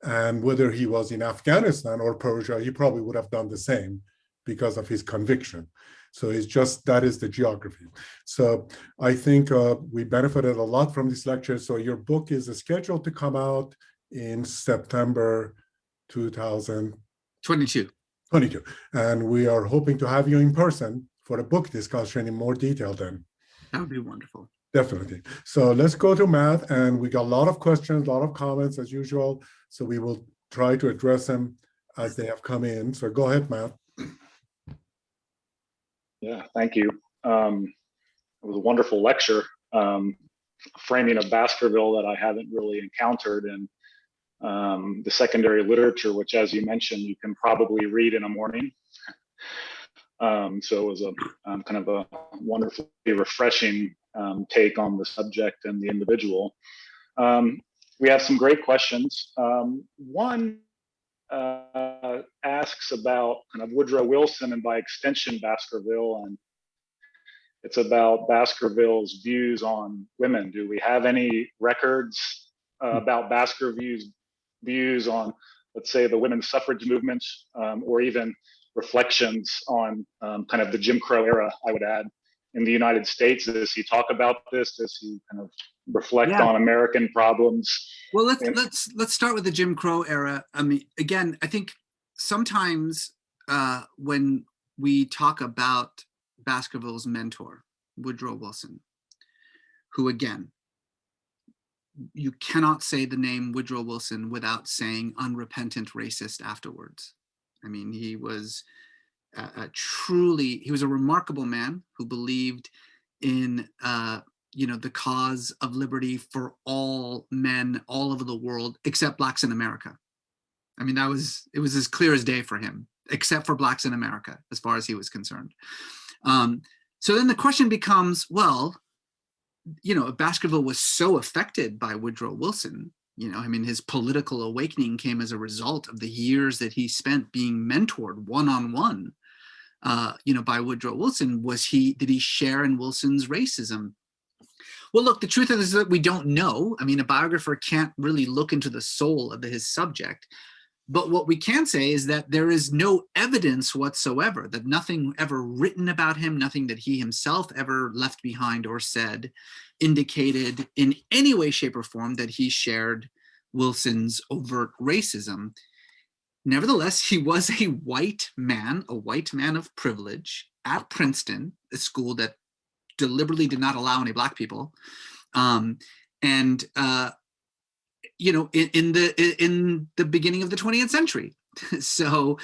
And whether he was in Afghanistan or Persia, he probably would have done the same because of his conviction. So it's just, that is the geography. So I think we benefited a lot from this lecture. So your book is scheduled to come out in September 2022. And we are hoping to have you in person for a book discussion in more detail then. That would be wonderful. Definitely. So let's go to Matt, and we got a lot of questions, a lot of comments as usual. So we will try to address them as they have come in. So go ahead, Matt. Yeah, thank you. It was a wonderful lecture, framing of Baskerville that I haven't really encountered, and the secondary literature, which, as you mentioned, you can probably read in a morning. So it was a kind of a wonderfully refreshing take on the subject and the individual. We have some great questions. One asks about kind of Woodrow Wilson and by extension Baskerville, and it's about Baskerville's views on women. Do we have any records about Baskerville's views on, let's say, the women's suffrage movement, or even reflections on kind of the Jim Crow era, I would add, in the United States? Does he talk about this? Does he kind of reflect on American problems? Well, let's start with the Jim Crow era. I mean, again, I think sometimes when we talk about Baskerville's mentor, Woodrow Wilson, who, again, you cannot say the name Woodrow Wilson without saying unrepentant racist afterwards. I mean, he was he was a remarkable man who believed in the cause of liberty for all men all over the world except Blacks in America. I mean, it was as clear as day for him, except for Blacks in America, as far as he was concerned. So then the question becomes, well, if Baskerville was so affected by Woodrow Wilson, I mean, his political awakening came as a result of the years that he spent being mentored one-on-one, by Woodrow Wilson. Did he share in Wilson's racism? Well, look, the truth is that we don't know. I mean, a biographer can't really look into the soul of his subject. But what we can say is that there is no evidence whatsoever, that nothing ever written about him, nothing that he himself ever left behind or said, indicated in any way, shape, or form that he shared Wilson's overt racism. Nevertheless, he was a white man of privilege at Princeton, a school that deliberately did not allow any Black people. In the beginning of the 20th century. So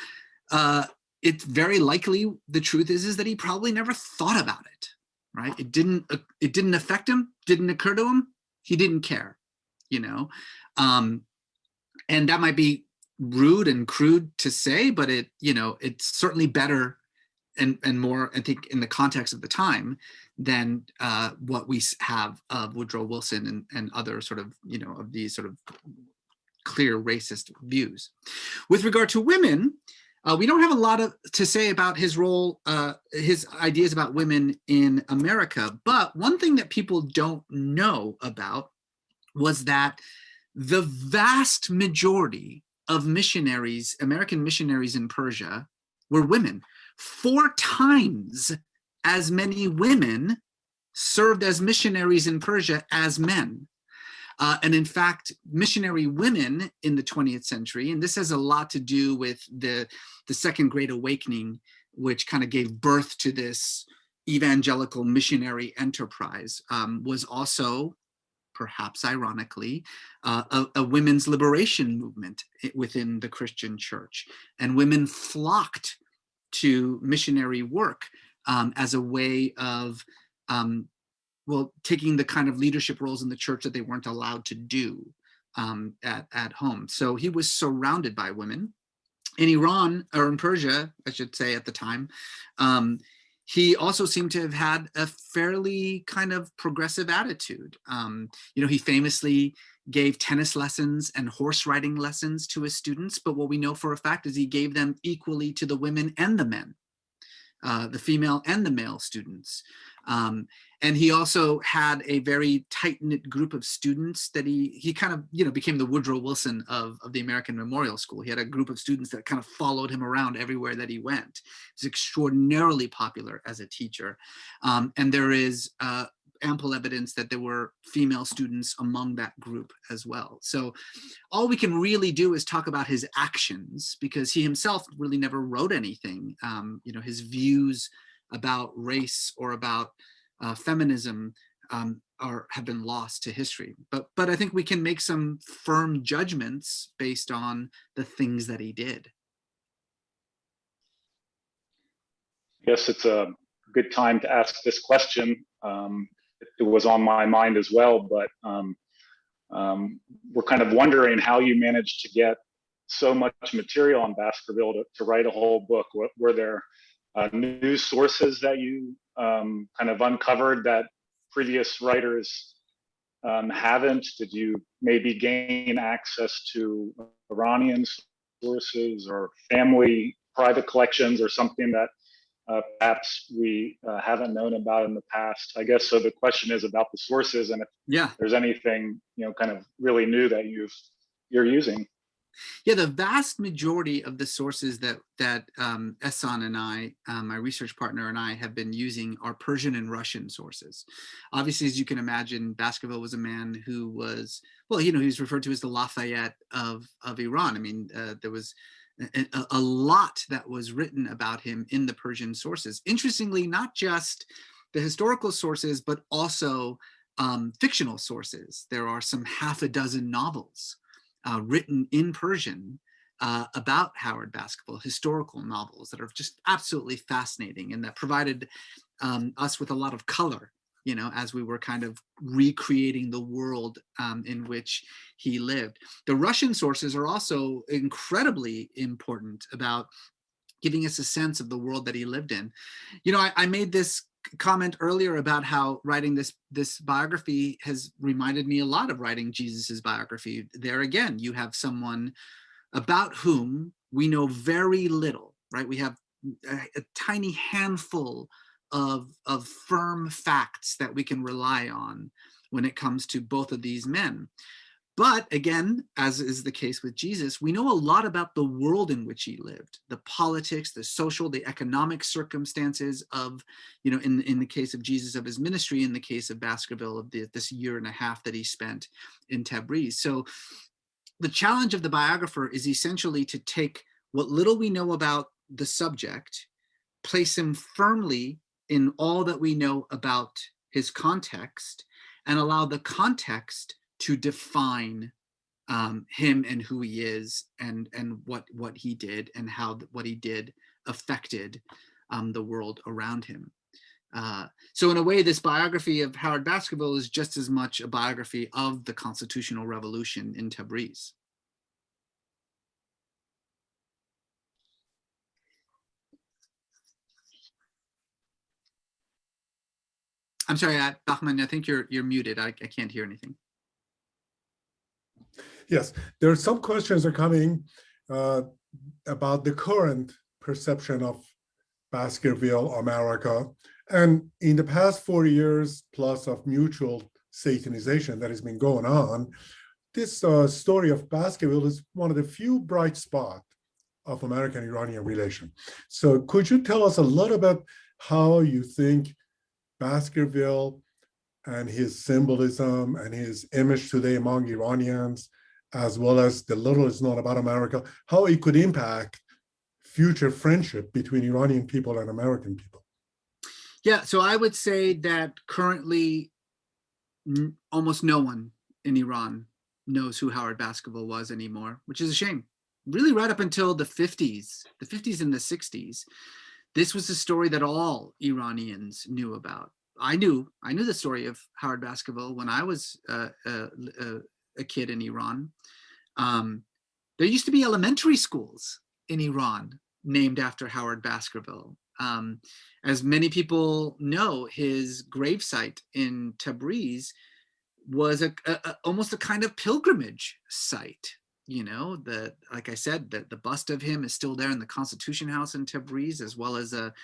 it's very likely, the truth is that he probably never thought about it, right? It didn't affect him, didn't occur to him, he didn't care, and that might be rude and crude to say, but it's certainly better and more, I think, in the context of the time than what we have of Woodrow Wilson and other sort of, of these sort of clear racist views. With regard to women, We don't have a lot to say about his role, his ideas about women in America, but one thing that people don't know about was that the vast majority of missionaries, American missionaries in Persia, were women. 4 times as many women served as missionaries in Persia as men. And in fact, missionary women in the 20th century, and this has a lot to do with the Second Great Awakening, which kind of gave birth to this evangelical missionary enterprise, was also, perhaps ironically, a women's liberation movement within the Christian church. And women flocked to missionary work as a way of taking the kind of leadership roles in the church that they weren't allowed to do at home. So he was surrounded by women. In Iran, or in Persia, I should say at the time, he also seemed to have had a fairly kind of progressive attitude. He famously gave tennis lessons and horse riding lessons to his students, but what we know for a fact is he gave them equally to the women and the men, the female and the male students. And he also had a very tight-knit group of students that he kind of, became the Woodrow Wilson of the American Memorial School. He had a group of students that kind of followed him around everywhere that he went. He was extraordinarily popular as a teacher. And there is ample evidence that there were female students among that group as well. So all we can really do is talk about his actions, because he himself really never wrote anything. His views about race or about feminism have been lost to history. But I think we can make some firm judgments based on the things that he did. I guess it's a good time to ask this question. It was on my mind as well, but we're kind of wondering how you managed to get so much material on Baskerville to write a whole book. Were there news sources that you kind of uncovered that previous writers haven't? Did you maybe gain access to Iranian sources or family private collections or something that perhaps we haven't known about in the past? I guess so. The question is about the sources, and if there's anything kind of really new that you're using. Yeah, the vast majority of the sources that Ehsan and I, my research partner and I, have been using are Persian and Russian sources. Obviously, as you can imagine, Baskerville was a man who was, he was referred to as the Lafayette of Iran. I mean, there was a lot that was written about him in the Persian sources. Interestingly, not just the historical sources, but also fictional sources. There are some half a dozen novels written in Persian about Howard Baskerville, historical novels that are just absolutely fascinating and that provided us with a lot of color, as we were kind of recreating the world in which he lived. The Russian sources are also incredibly important about giving us a sense of the world that he lived in. I made this comment earlier about how writing this biography has reminded me a lot of writing Jesus's biography. There again, you have someone about whom we know very little, right? We have a tiny handful of firm facts that we can rely on when it comes to both of these men. But again, as is the case with Jesus, we know a lot about the world in which he lived, the politics, the social, the economic circumstances of, in the case of Jesus, of his ministry, in the case of Baskerville, of this year and a half that he spent in Tabriz. So the challenge of the biographer is essentially to take what little we know about the subject, place him firmly in all that we know about his context, and allow the context to define him and who he is, and what he did, and how what he did affected the world around him. So in a way, this biography of Howard Baskerville is just as much a biography of the Constitutional Revolution in Tabriz. I'm sorry, Bachman, I think you're muted. I can't hear anything. Yes, there are some questions are coming. about the current perception of Baskerville, America, and in the past 4 years plus of mutual Satanization that has been going on, this story of Baskerville is one of the few bright spots of American-Iranian relation. So could you tell us a lot about how you think Baskerville and his symbolism and his image today among Iranians, as well as the little is known about America, how it could impact future friendship between Iranian people and American people? Yeah, so I would say that currently almost no one in Iran knows who Howard Baskerville was anymore, which is a shame. Really right up until the 50s and the 60s, this was a story that all Iranians knew about. I knew the story of Howard Baskerville when I was a kid in Iran. There used to be elementary schools in Iran named after Howard Baskerville. As many people know, his gravesite in Tabriz was almost a kind of pilgrimage site. You know, like I said, the bust of him is still there in the Constitution House in Tabriz, as well as a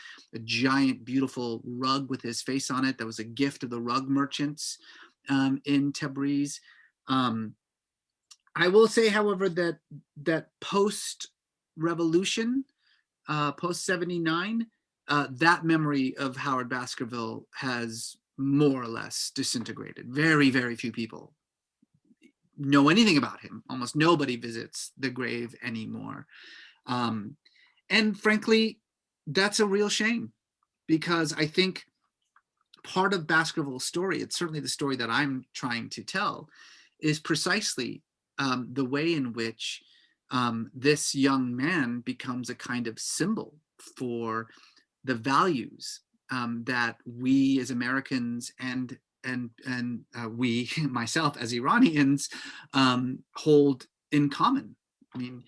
giant, beautiful rug with his face on it that was a gift of the rug merchants in Tabriz. I will say, however, that post-revolution, post-79, that memory of Howard Baskerville has more or less disintegrated. Very, very few people know anything about him. Almost nobody visits the grave anymore. And frankly, that's a real shame, because I think part of Baskerville's story, it's certainly the story that I'm trying to tell, is precisely the way in which this young man becomes a kind of symbol for the values that we as Americans and we, myself as Iranians, hold in common. I mean,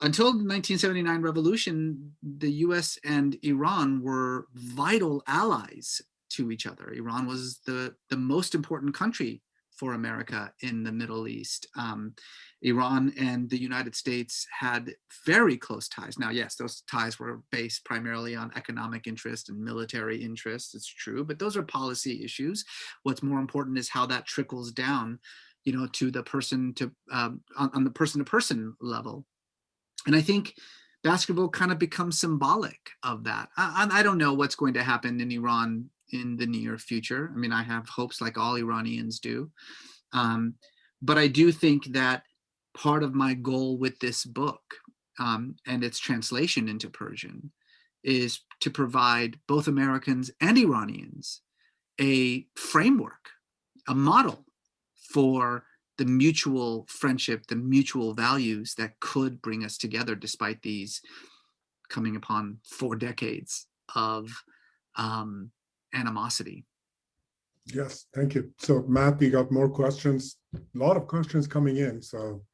until the 1979 revolution, the US and Iran were vital allies to each other. Iran was the most important country for America in the Middle East. Iran and the United States had very close ties. Now, yes, those ties were based primarily on economic interest and military interest, it's true, but those are policy issues. What's more important is how that trickles down, you know, to the person to, on the person-to-person level. And I think Baskerville kind of becomes symbolic of that. I don't know what's going to happen in Iran in the near future. I mean, I have hopes like all Iranians do. But I do think that part of my goal with this book and its translation into Persian is to provide both Americans and Iranians a framework, a model for the mutual friendship, the mutual values that could bring us together despite these coming upon 4 decades of animosity. Yes, thank you. So Matt, we got more questions, a lot of questions coming in. So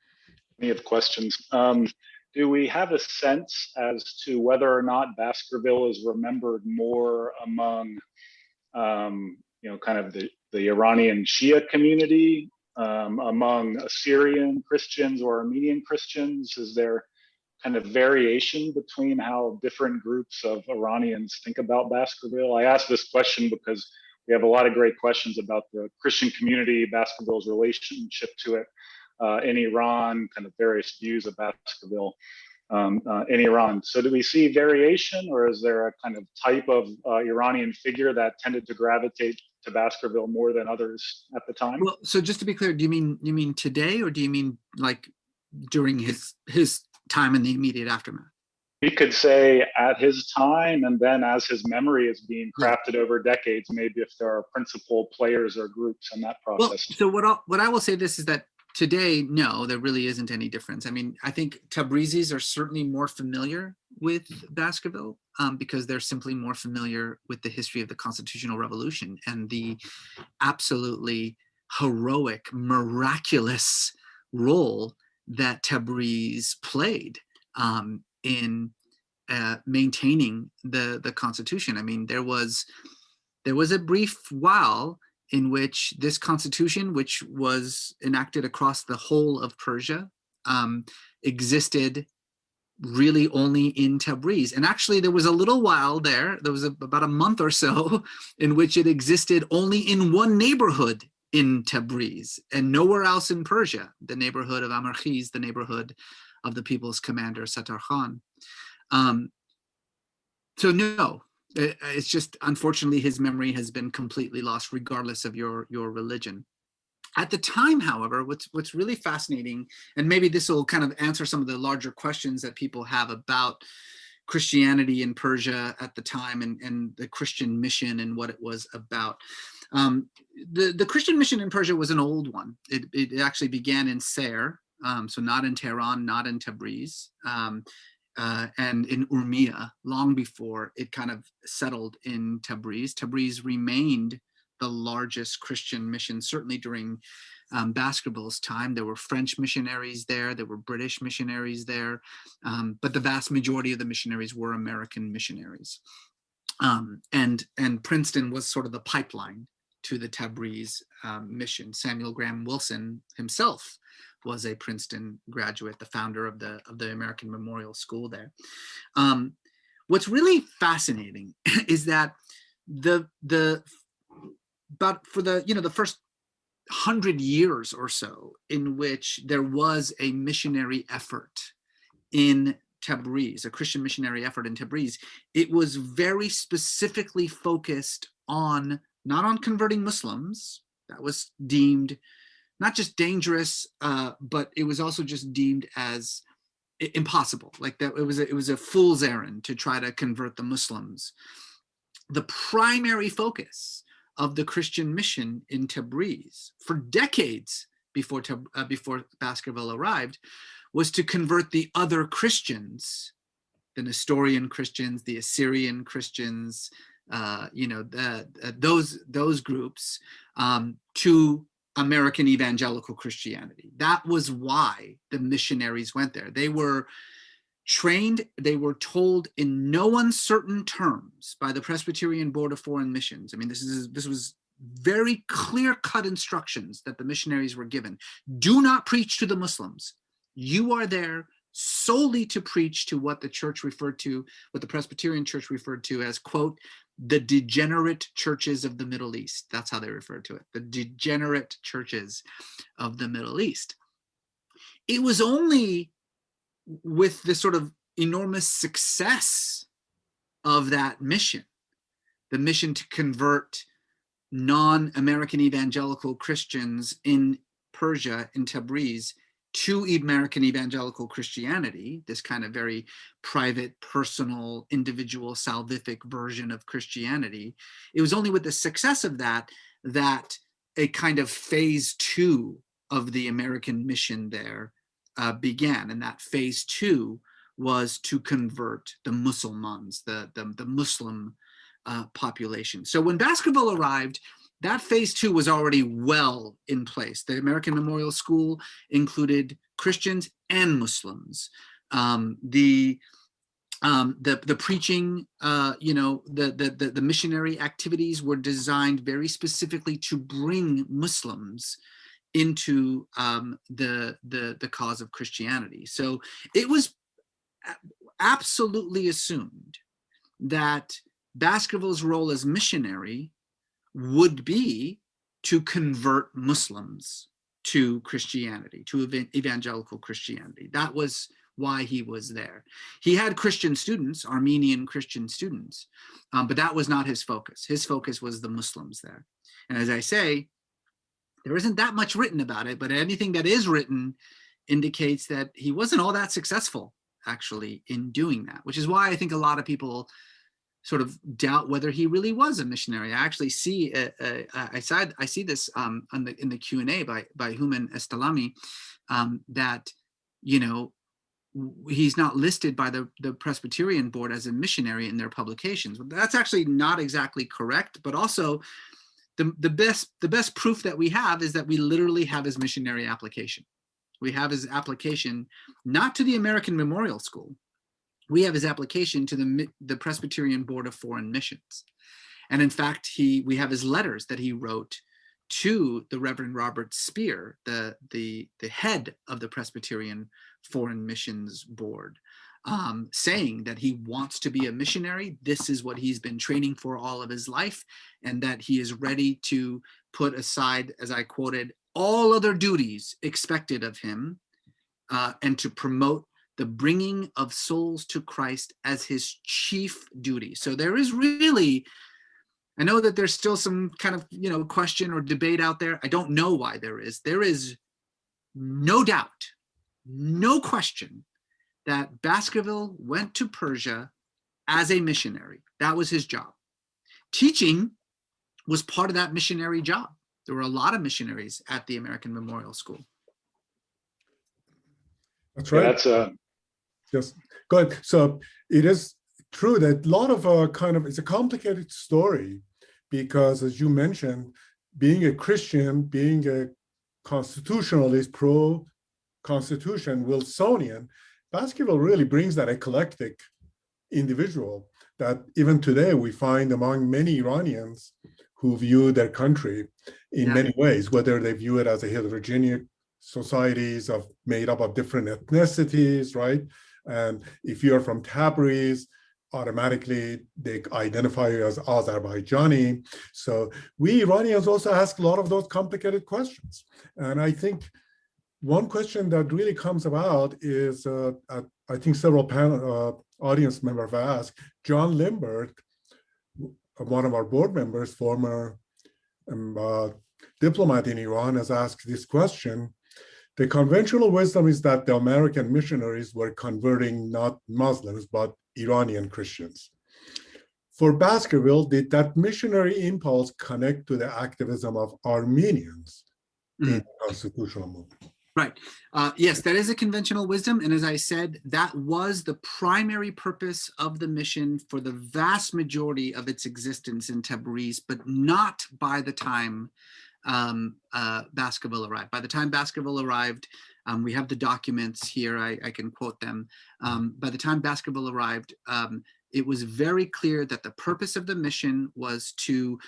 Many of questions. Do we have a sense as to whether or not Baskerville is remembered more among, you know, kind of the Iranian Shia community, among Assyrian Christians or Armenian Christians? Is there kind of variation between how different groups of Iranians think about Baskerville? I ask this question because we have a lot of great questions about the Christian community, Baskerville's relationship to it in Iran, kind of various views of Baskerville in Iran. So do we see variation, or is there a kind of type of Iranian figure that tended to gravitate to Baskerville more than others at the time? Well, so just to be clear, do you mean today, or do you mean like during his time in the immediate aftermath? We could say at his time, and then as his memory is being crafted over decades, maybe if there are principal players or groups in that process. Well, so what I will say this is that today, no, there really isn't any difference. I mean, I think Tabrizis are certainly more familiar with Baskerville because they're simply more familiar with the history of the Constitutional Revolution and the absolutely heroic, miraculous role that Tabriz played in maintaining the Constitution. I mean, there was a brief while in which this constitution, which was enacted across the whole of Persia, existed really only in Tabriz. And actually there was a little while there was about a month or so in which it existed only in one neighborhood in Tabriz and nowhere else in Persia, the neighborhood of Amarkhiz, the neighborhood of the people's commander Sattar Khan. So no, it's just, unfortunately, his memory has been completely lost regardless of your religion. At the time, however, what's really fascinating, and maybe this will kind of answer some of the larger questions that people have about Christianity in Persia at the time and the Christian mission and what it was about. The Christian mission in Persia was an old one. It actually began in Sayr, so not in Tehran, not in Tabriz, and in Urmia, long before it kind of settled in Tabriz. Tabriz remained the largest Christian mission, certainly during Baskerville's time. There were French missionaries there, there were British missionaries there, but the vast majority of the missionaries were American missionaries. And Princeton was sort of the pipeline to the Tabriz mission. Samuel Graham Wilson himself was a Princeton graduate, the founder of the American Memorial School there. What's really fascinating is that but for the first 100 years or so in which there was a missionary effort in Tabriz, a Christian missionary effort in Tabriz, it was very specifically focused on, not on converting Muslims. That was deemed not just dangerous, but it was also just deemed as impossible. Like that, it was a fool's errand to try to convert the Muslims. The primary focus of the Christian mission in Tabriz for decades before Baskerville arrived was to convert the other Christians, the Nestorian Christians, the Assyrian Christians, those groups, to American evangelical Christianity. That was why the missionaries went there. They were trained, they were told in no uncertain terms by the Presbyterian Board of Foreign Missions. I mean, this was very clear-cut instructions that the missionaries were given. Do not preach to the Muslims. You are there solely to preach to what the church referred to, what the Presbyterian church referred to as, quote, the degenerate churches of the Middle East. That's how they referred to it, the degenerate churches of the Middle East. It was only with the sort of enormous success of that mission, the mission to convert non-American evangelical Christians in Persia, in Tabriz, to American evangelical Christianity, this kind of very private, personal, individual, salvific version of Christianity. It was only with the success of that a kind of phase 2 of the American mission there began. And that phase 2 was to convert the Muslimans, the Muslim population. So when Baskerville arrived, that phase 2 was already well in place. The American Memorial School included Christians and Muslims. The preaching, the missionary activities were designed very specifically to bring Muslims into the cause of Christianity. So it was absolutely assumed that Baskerville's role as missionary would be to convert Muslims to Christianity, to evangelical Christianity. That was why he was there. He had Christian students, Armenian Christian students, but that was not his focus. His focus was the Muslims there. And as I say, there isn't that much written about it, but anything that is written indicates that he wasn't all that successful, actually, in doing that, which is why I think a lot of people sort of doubt whether he really was a missionary. I actually see I see this in the Q&A by Human Estalami, that he's not listed by the Presbyterian Board as a missionary in their publications. That's actually not exactly correct, but also the best proof that we have is that we literally have his missionary application. We have his application not to the American Memorial School. We have his application to the Presbyterian Board of Foreign Missions. And in fact, we have his letters that he wrote to the Reverend Robert Spear, the head of the Presbyterian Foreign Missions Board. saying that he wants to be a missionary. This is what he's been training for all of his life, and that he is ready to put aside, as I quoted, all other duties expected of him, and to promote the bringing of souls to Christ as his chief duty. So there is really, I know that there's still some kind of, question or debate out there. I don't know why there is. There is no doubt, no question that Baskerville went to Persia as a missionary. That was his job. Teaching was part of that missionary job. There were a lot of missionaries at the American Memorial School. That's right. Yeah, that's Yes, go ahead. So it is true that a lot of it's a complicated story, because as you mentioned, being a Christian, being a constitutionalist, pro-constitution, Wilsonian, Baskerville really brings that eclectic individual that even today we find among many Iranians who view their country in many ways, whether they view it as a heterogeneous societies made up of different ethnicities, right? And if you're from Tabriz, automatically they identify you as Azerbaijani. So we Iranians also ask a lot of those complicated questions. And I think one question that really comes about is, I think several audience members have asked, John Limbert, one of our board members, former diplomat in Iran, has asked this question. The conventional wisdom is that the American missionaries were converting not Muslims, but Iranian Christians. For Baskerville, did that missionary impulse connect to the activism of Armenians in the constitutional movement? Right. Yes, that is a conventional wisdom. And as I said, that was the primary purpose of the mission for the vast majority of its existence in Tabriz, but not by the time Baskerville arrived. By the time Baskerville arrived, we have the documents here, I can quote them. By the time Baskerville arrived, it was very clear that the purpose of the mission was to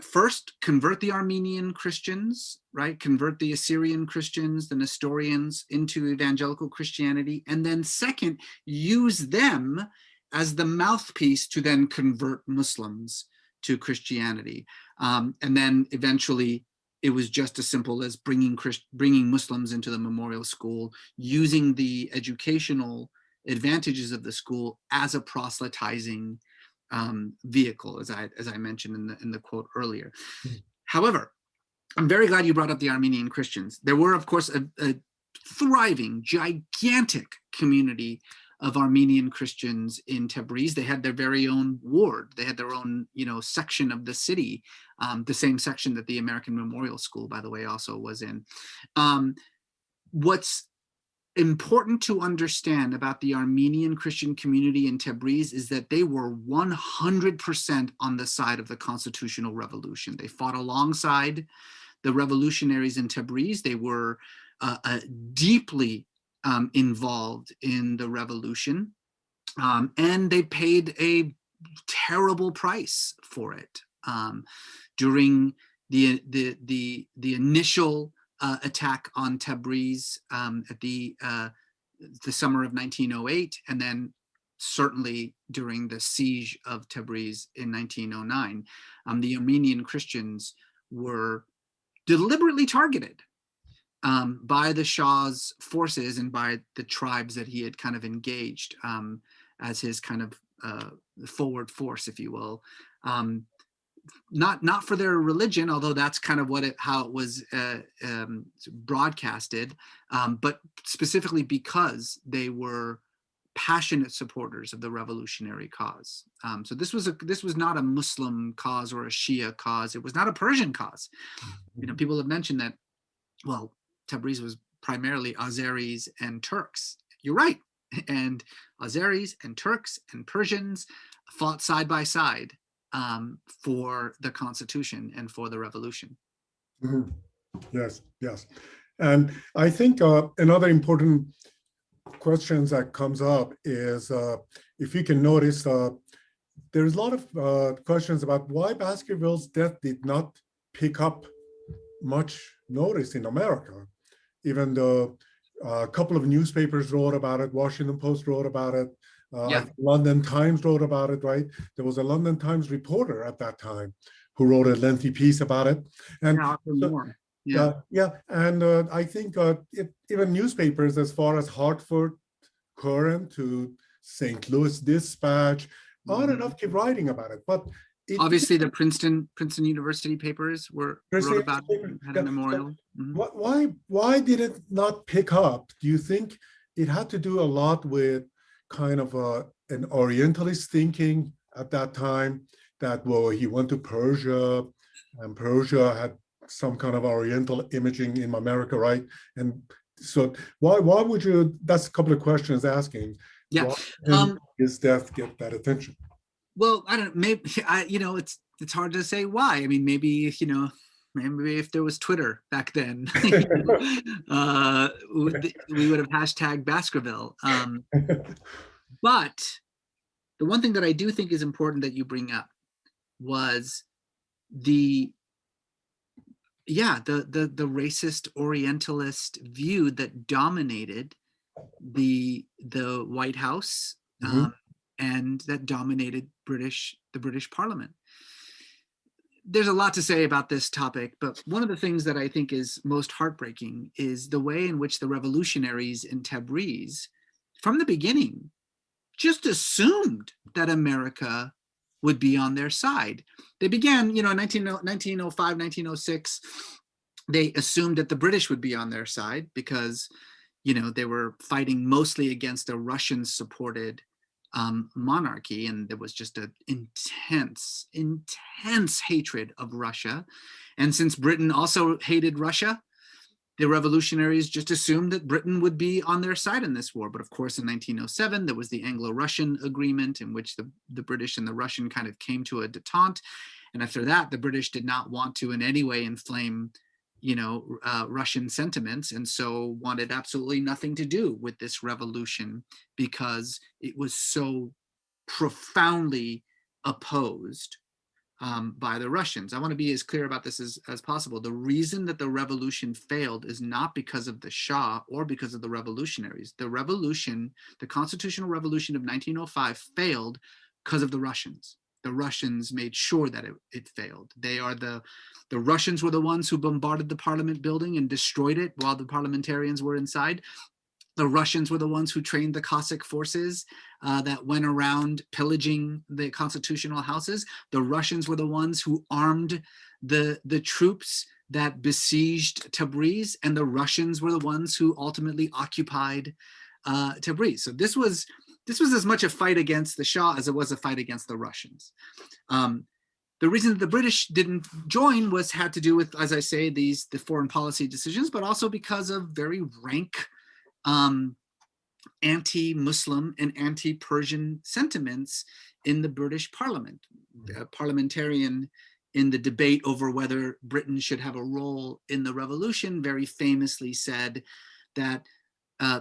first convert the Armenian Christians, right? Convert the Assyrian Christians, the Nestorians into evangelical Christianity. And then second, use them as the mouthpiece to then convert Muslims to Christianity. And then eventually it was just as simple as bringing Muslims into the memorial school, using the educational advantages of the school as a proselytizing vehicle, as I mentioned in the quote earlier. However, I'm very glad you brought up the Armenian Christians. There were, of course, a thriving, gigantic community of Armenian Christians in Tabriz. They had their very own ward. They had their own, section of the city, the same section that the American Memorial School, by the way, also was in. What's important to understand about the Armenian Christian community in Tabriz is that they were 100% on the side of the Constitutional Revolution. They fought alongside the revolutionaries in Tabriz. They were deeply involved in the revolution, and they paid a terrible price for it. During the initial attack on Tabriz at the summer of 1908, and then certainly during the siege of Tabriz in 1909, the Armenian Christians were deliberately targeted by the Shah's forces and by the tribes that he had kind of engaged as his kind of forward force, if you will. Not for their religion, although that's kind of how it was broadcasted, but specifically because they were passionate supporters of the revolutionary cause. So this was not a Muslim cause or a Shia cause. It was not a Persian cause. People have mentioned that, well, Tabriz was primarily Azeris and Turks. You're right. And Azeris and Turks and Persians fought side by side for the Constitution and for the revolution. Mm-hmm. Yes, yes. And I think another important question that comes up is, if you can notice, there's a lot of questions about why Baskerville's death did not pick up much notice in America, even though A couple of newspapers wrote about it. Washington Post wrote about it. Yeah. London Times wrote about it, right? There was a London Times reporter at that time who wrote a lengthy piece about it. And Yeah, so, more. Yeah. And I think even newspapers as far as Hartford Courant to St. Louis Dispatch, on and off keep writing about it. But obviously the Princeton University papers wrote about it, had a memorial. Why did it not pick up? Do you think it had to do a lot with kind of an Orientalist thinking at that time that, well, he went to Persia and Persia had some kind of Oriental imaging in America, right? And so why would you, that's a couple of questions asking. Yeah. Why did his death get that attention? Well, I don't, maybe, it's hard to say why. I mean, maybe if there was Twitter back then, we would have hashtagged Baskerville. But the one thing that I do think is important that you bring up was the racist Orientalist view that dominated the White House and that dominated the British Parliament. There's a lot to say about this topic, but one of the things that I think is most heartbreaking is the way in which the revolutionaries in Tabriz, from the beginning, just assumed that America would be on their side. They began, in 1905, 1906, they assumed that the British would be on their side because, they were fighting mostly against a Russian-supported monarchy, and there was just an intense hatred of Russia. And since Britain also hated Russia, the revolutionaries just assumed that Britain would be on their side in this war. But of course, in 1907, there was the Anglo-Russian agreement in which the British and the Russian kind of came to a detente. And after that, the British did not want to in any way inflame Russian sentiments, and so wanted absolutely nothing to do with this revolution because it was so profoundly opposed by the Russians. I want to be as clear about this as possible. The reason that the revolution failed is not because of the Shah or because of the revolutionaries. The revolution, the Constitutional Revolution of 1905 failed because of the Russians. The Russians made sure that it failed. The Russians were the ones who bombarded the Parliament building and destroyed it while the parliamentarians were inside. The Russians were the ones who trained the Cossack forces that went around pillaging the constitutional houses. The Russians were the ones who armed the troops that besieged Tabriz, and the Russians were the ones who ultimately occupied Tabriz. So this was as much a fight against the Shah as it was a fight against the Russians. The reason that the British didn't join had to do with, as I say, the foreign policy decisions, but also because of very rank anti-Muslim and anti-Persian sentiments in the British Parliament. A parliamentarian in the debate over whether Britain should have a role in the revolution very famously said that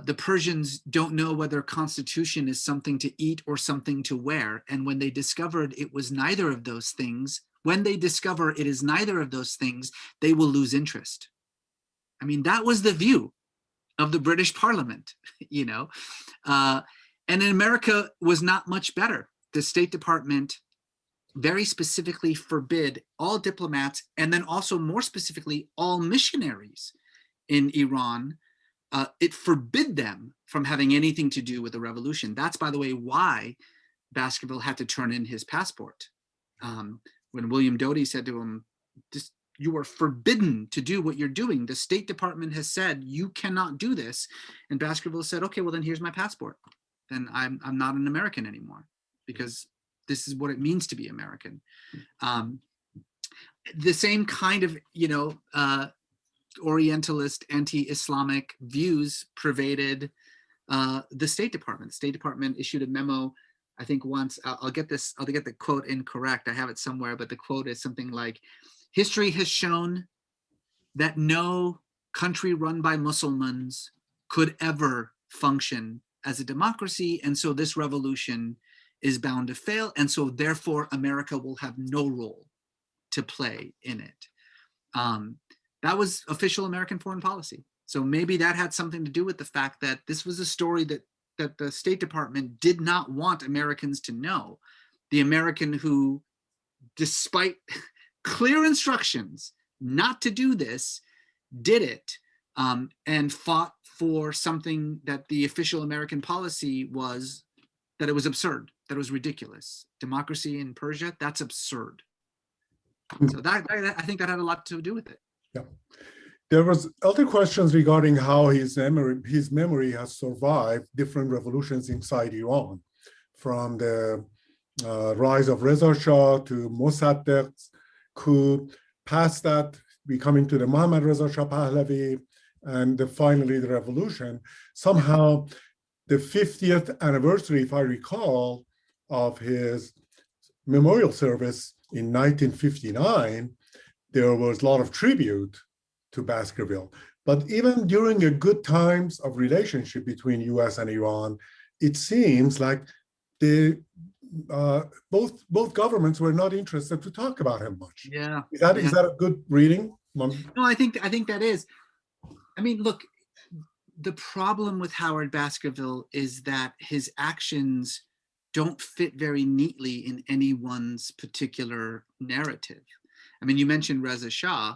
the Persians don't know whether constitution is something to eat or something to wear. And when they discovered it was neither of those things, when they discover it is neither of those things, they will lose interest. I mean, that was the view of the British Parliament, and in America was not much better. The State Department very specifically forbid all diplomats, and then also more specifically, all missionaries in Iran. It forbid them from having anything to do with the revolution. That's, by the way, why Baskerville had to turn in his passport. When William Doty said to him, you are forbidden to do what you're doing. The State Department has said you cannot do this. And Baskerville said, okay, well then here's my passport. Then I'm not an American anymore because this is what it means to be American. The same kind of, Orientalist, anti-Islamic views pervaded the State Department. The State Department issued a memo, I think once, I'll get the quote incorrect, I have it somewhere, but the quote is something like, history has shown that no country run by Muslims could ever function as a democracy, and so this revolution is bound to fail, and so therefore America will have no role to play in it. That was official American foreign policy. So maybe that had something to do with the fact that this was a story that the State Department did not want Americans to know. The American who, despite clear instructions not to do this, did it, and fought for something that the official American policy was that it was absurd, that it was ridiculous. Democracy in Persia, that's absurd. So that I think that had a lot to do with it. Yeah. There was other questions regarding how his memory has survived different revolutions inside Iran, from the rise of Reza Shah to Mossadegh's coup, past that, we coming to the Mohammad Reza Shah Pahlavi, and finally the revolution. Somehow, the 50th anniversary, if I recall, of his memorial service in 1959, there was a lot of tribute to Baskerville. But even during the good times of relationship between US and Iran, it seems like both governments were not interested to talk about him much. Yeah. Is that a good reading? No, I think that is. I mean, look, the problem with Howard Baskerville is that his actions don't fit very neatly in anyone's particular narrative. I mean, you mentioned Reza Shah,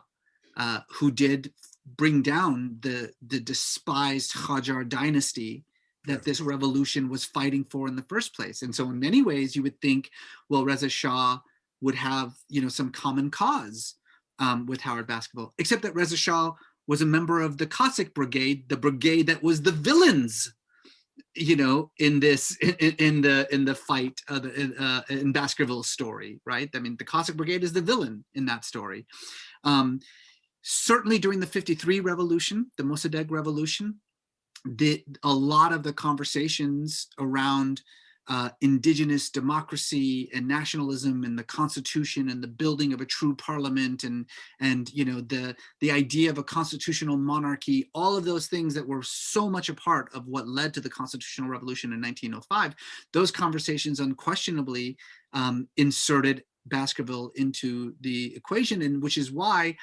who did bring down the despised Qajar dynasty that this revolution was fighting for in the first place. And so in many ways, you would think, well, Reza Shah would have, some common cause with Howard Baskerville, except that Reza Shah was a member of the Cossack Brigade, the brigade that was the villains, in the fight in Baskerville's story, right? I mean, the Cossack Brigade is the villain in that story. Certainly during the 53 revolution, the Mossadegh revolution, a lot of the conversations around indigenous democracy and nationalism and the Constitution and the building of a true parliament and the idea of a constitutional monarchy, all of those things that were so much a part of what led to the Constitutional Revolution in 1905, those conversations unquestionably inserted Baskerville into the equation, and which is why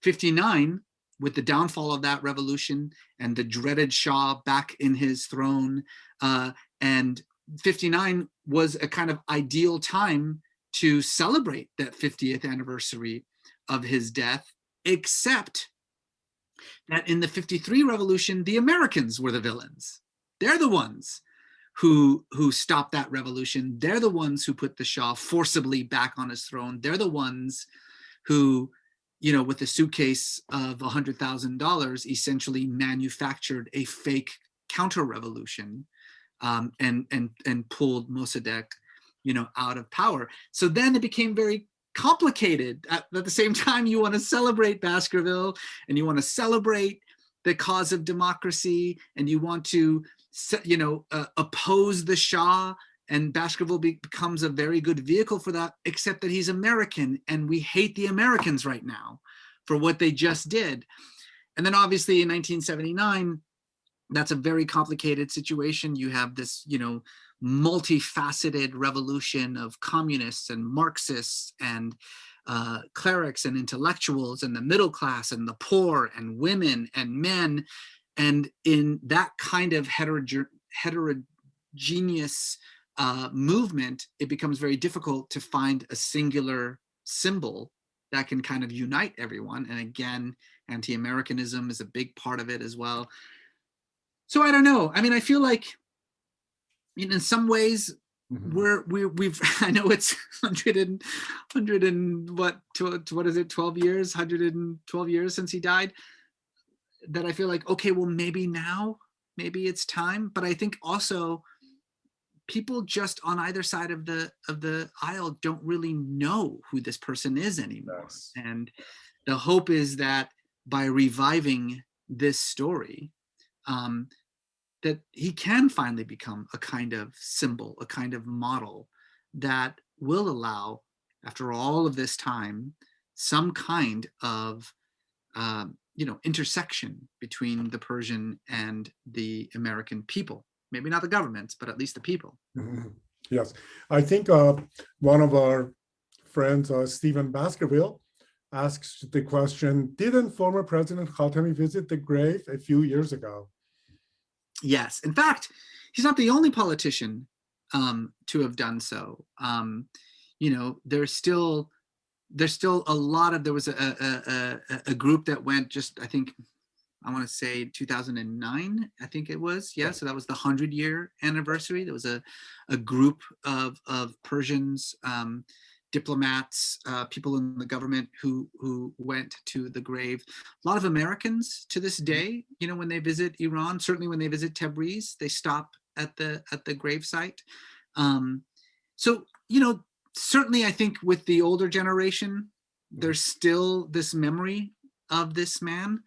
59, with the downfall of that revolution and the dreaded Shah back in his throne, and 59 was a kind of ideal time to celebrate that 50th anniversary of his death, except that in the 53 revolution, the Americans were the villains. They're the ones who stopped that revolution. They're the ones who put the Shah forcibly back on his throne. They're the ones who, with a suitcase of $100,000, essentially manufactured a fake counter-revolution and pulled Mossadegh, out of power. So then it became very complicated. At the same time, you want to celebrate Baskerville and you want to celebrate the cause of democracy and you want to, oppose the Shah, and Baskerville becomes a very good vehicle for that, except that he's American and we hate the Americans right now for what they just did. And then obviously in 1979, that's a very complicated situation. You have this, multifaceted revolution of communists and Marxists and clerics and intellectuals and the middle class and the poor and women and men. And in that kind of heterogeneous movement, it becomes very difficult to find a singular symbol that can kind of unite everyone. And again, anti-Americanism is a big part of it as well. So I don't know. I mean, I feel like, in some ways, we've I know it's 100 and what is it, 12 years, 112 years since he died, that I feel like, okay, well, maybe it's time. But I think also people just on either side of the aisle don't really know who this person is anymore. Yes. And the hope is that by reviving this story, that he can finally become a kind of symbol, a kind of model that will allow, after all of this time, some kind of intersection between the Persian and the American people. Maybe not the governments, but at least the people. Mm-hmm. Yes, I think one of our friends, Stephen Baskerville, asks the question, didn't former President Khatami visit the grave a few years ago? Yes. In fact, he's not the only politician to have done so. There's still a lot of, there was a group that went just, I think, I want to say 2009, I think it was. Yeah, so that was the 100-year anniversary. There was a group of Persians, diplomats, people in the government who went to the grave. A lot of Americans to this day, when they visit Iran, certainly when they visit Tabriz, they stop at the gravesite. So, certainly I think with the older generation, there's still this memory of this man.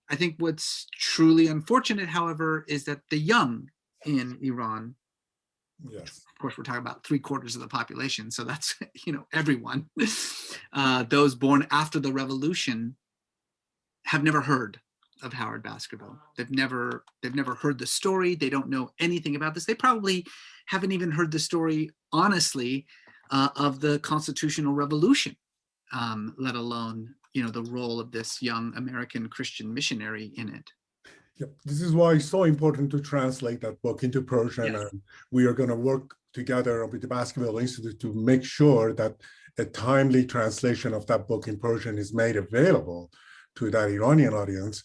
I think what's truly unfortunate, however, is that the young in Iran, Yes, of course, we're talking about 3/4 of the population, so that's everyone. Those born after the revolution have never heard of Howard Baskerville. They've never heard the story. They don't know anything about this. They probably haven't even heard the story, honestly, of the Constitutional Revolution, let alone the role of this young American Christian missionary in it. yeah. This is why it's so important to translate that book into Persian. Yes. And we are going to work together with the Baskerville Institute to make sure that a timely translation of that book in Persian is made available to that Iranian audience.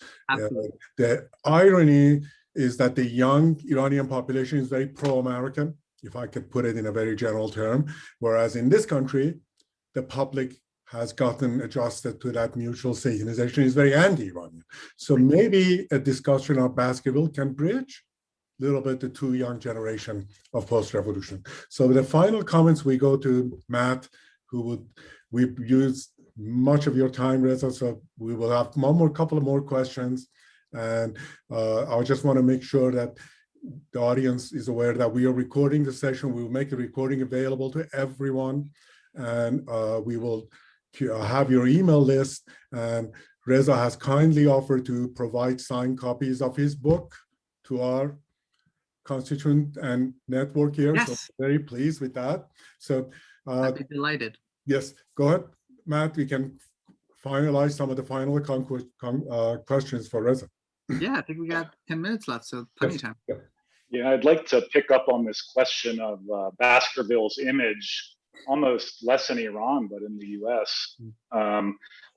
The irony is that the young Iranian population is very pro-American, if I could put it in a very general term, whereas in this country, the public has gotten adjusted to that mutual Satanization, is very anti-Iranian. So maybe a discussion of Baskerville can bridge a little bit the two young generation of post-revolution. So the final comments, we go to Matt, we've used much of your time, Reza, so we will have couple of more questions. And I just want to make sure that the audience is aware that we are recording the session. We will make the recording available to everyone. And we will have your email list, and Reza has kindly offered to provide signed copies of his book to our constituent and network here. Yes. So very pleased with that. So I'd be delighted. Yes, go ahead, Matt. We can finalize some of the final questions for Reza. Yeah, I think we got 10 minutes left, so plenty of time. Yeah, I'd like to pick up on this question of Baskerville's image, almost less in Iran, but in the US.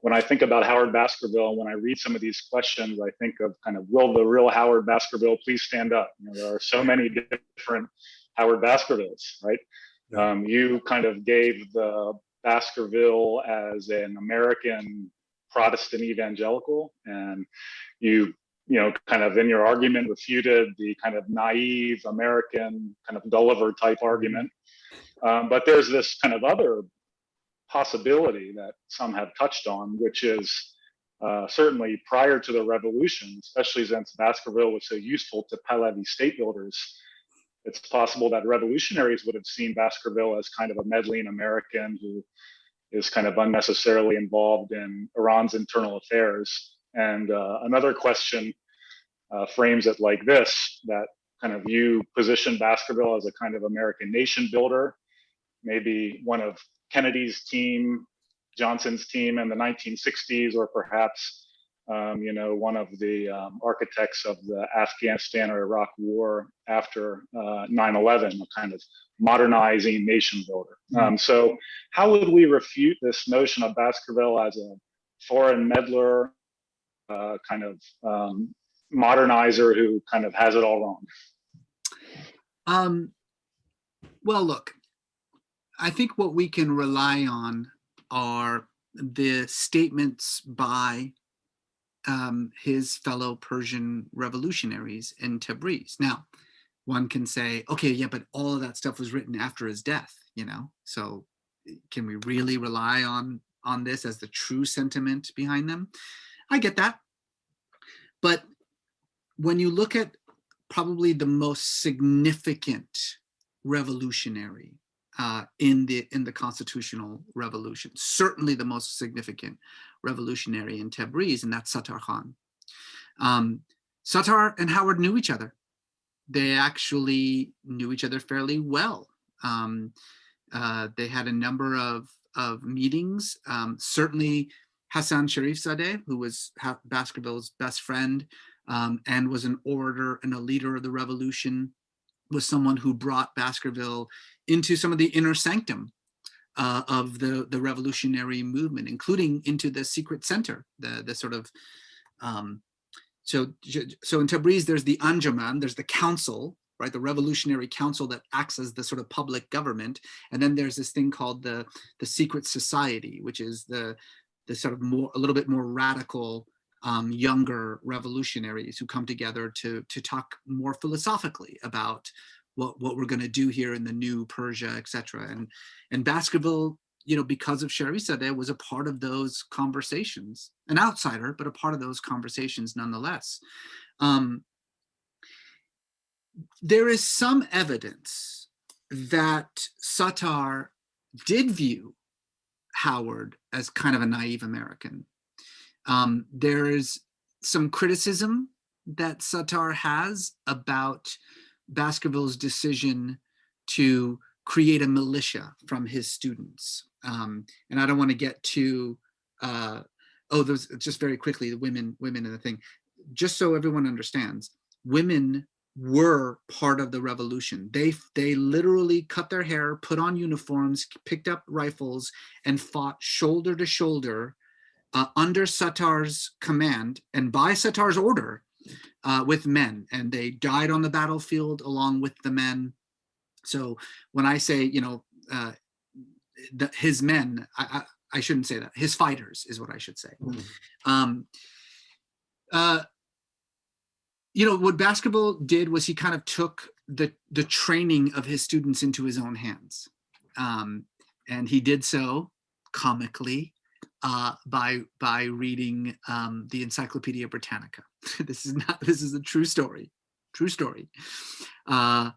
When I think about Howard Baskerville, when I read some of these questions, I think of kind of, will the real Howard Baskerville please stand up? There are so many different Howard Baskervilles, right? Yeah. You kind of gave the Baskerville as an American Protestant evangelical, and you kind of in your argument refuted the kind of naive American kind of Gulliver type argument. But there's this kind of other possibility that some have touched on, which is certainly prior to the revolution, especially since Baskerville was so useful to Pahlavi state builders, it's possible that revolutionaries would have seen Baskerville as kind of a meddling American who is kind of unnecessarily involved in Iran's internal affairs. And another question frames it like this, that kind of you position Baskerville as a kind of American nation builder, maybe one of Kennedy's team, Johnson's team in the 1960s, or perhaps one of the architects of the Afghanistan or Iraq war after 9/11, a kind of modernizing nation builder. So how would we refute this notion of Baskerville as a foreign meddler, kind of modernizer who kind of has it all wrong? Well, look, I think what we can rely on are the statements by his fellow Persian revolutionaries in Tabriz. Now, one can say, okay, yeah, but all of that stuff was written after his death, so can we really rely on this as the true sentiment behind them? I get that. But when you look at probably the most significant revolutionary in the Constitutional Revolution, certainly the most significant revolutionary in Tabriz, and that's Sattar Khan. Sattar and Howard knew each other. They actually knew each other fairly well. They had a number of meetings. Certainly Hassan Sharifzadeh, who was Baskerville's best friend and was an orator and a leader of the revolution, was someone who brought Baskerville into some of the inner sanctum of the revolutionary movement, including into the secret center, the sort of, so in Tabriz, there's the Anjuman, there's the council, right, the revolutionary council that acts as the sort of public government. And then there's this thing called the secret society, which is the sort of a little bit more radical, younger revolutionaries who come together to talk more philosophically about what we're going to do here in the new Persia, etc. And Baskerville, you know, because of Sharifzadeh, was a part of those conversations, an outsider, but a part of those conversations nonetheless. There is some evidence that Sattar did view Howard as kind of a naive American. There is some criticism that Sattar has about Baskerville's decision to create a militia from his students. And I don't want to get to, there's just very quickly, the women and the thing. Just so everyone understands, women were part of the revolution. They literally cut their hair, put on uniforms, picked up rifles, and fought shoulder to shoulder under Sattar's command and by Sattar's order with men. And they died on the battlefield along with the men. So when I say, you know, his men, I shouldn't say that. His fighters is what I should say. You know, what Baskerville did was he kind of took the training of his students into his own hands. And he did so comically by reading the Encyclopedia Britannica. This is a true story. I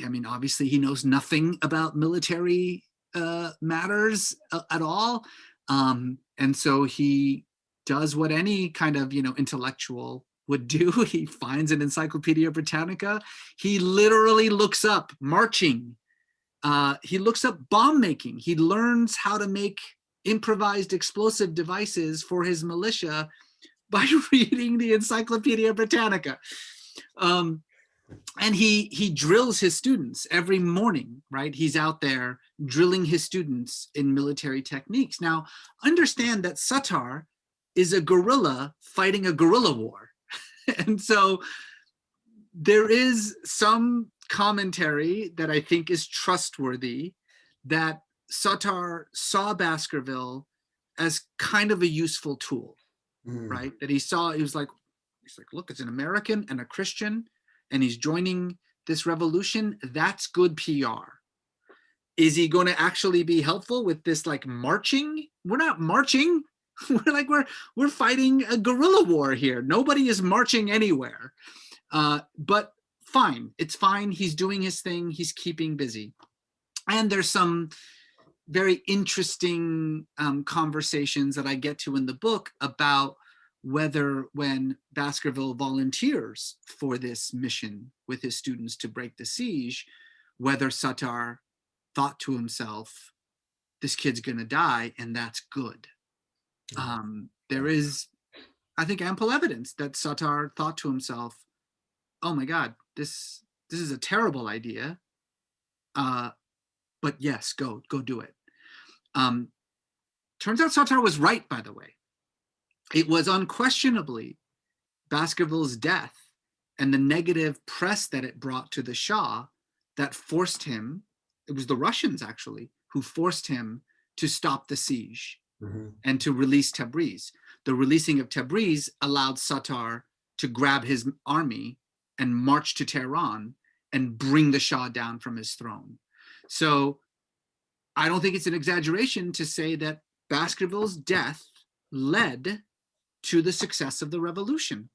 mean, obviously he knows nothing about military matters at all. And so he does what any kind of, you know, intellectual would do. He finds an Encyclopedia Britannica. He literally looks up marching. He looks up bomb making. He learns how to make improvised explosive devices for his militia by reading the Encyclopedia Britannica. And he drills his students every morning, right? He's out there drilling his students in military techniques. Now, understand that Sattar is a guerrilla fighting a guerrilla war. And so there is some commentary that I think is trustworthy that Sattar saw Baskerville as kind of a useful tool, right? That he was like, look, it's an American and a Christian, and he's joining this revolution. That's good PR. Is he going to actually be helpful with this like marching? We're not marching. We're fighting a guerrilla war here. Nobody is marching anywhere. But fine, it's fine. He's doing his thing. He's keeping busy. And there's some very interesting conversations that I get to in the book about whether when Baskerville volunteers for this mission with his students to break the siege, whether Sattar thought to himself, this kid's gonna die and that's good. There is, I think, ample evidence that Sattar thought to himself, oh my God, this is a terrible idea, but yes, go do it. Turns out Sattar was right, by the way. It was unquestionably Baskerville's death and the negative press that it brought to the Shah that forced him, it was the Russians actually, who forced him to stop the siege and to release Tabriz. The releasing of Tabriz allowed Sattar to grab his army and march to Tehran and bring the Shah down from his throne. So I don't think it's an exaggeration to say that Baskerville's death led to the success of the revolution,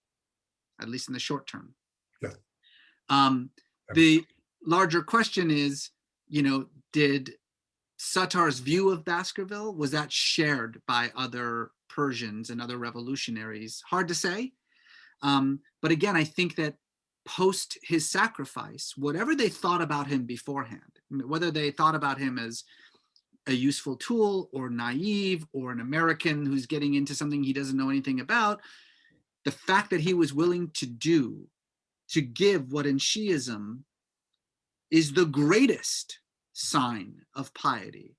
at least in the short term. Yeah. The larger question is, you know, did Sattar's view of Baskerville, was that shared by other Persians and other revolutionaries? Hard to say. But again, I think that post his sacrifice, whatever they thought about him beforehand, whether they thought about him as a useful tool or naive or an American who's getting into something he doesn't know anything about. The fact that he was willing to give what in Shiism is the greatest sign of piety,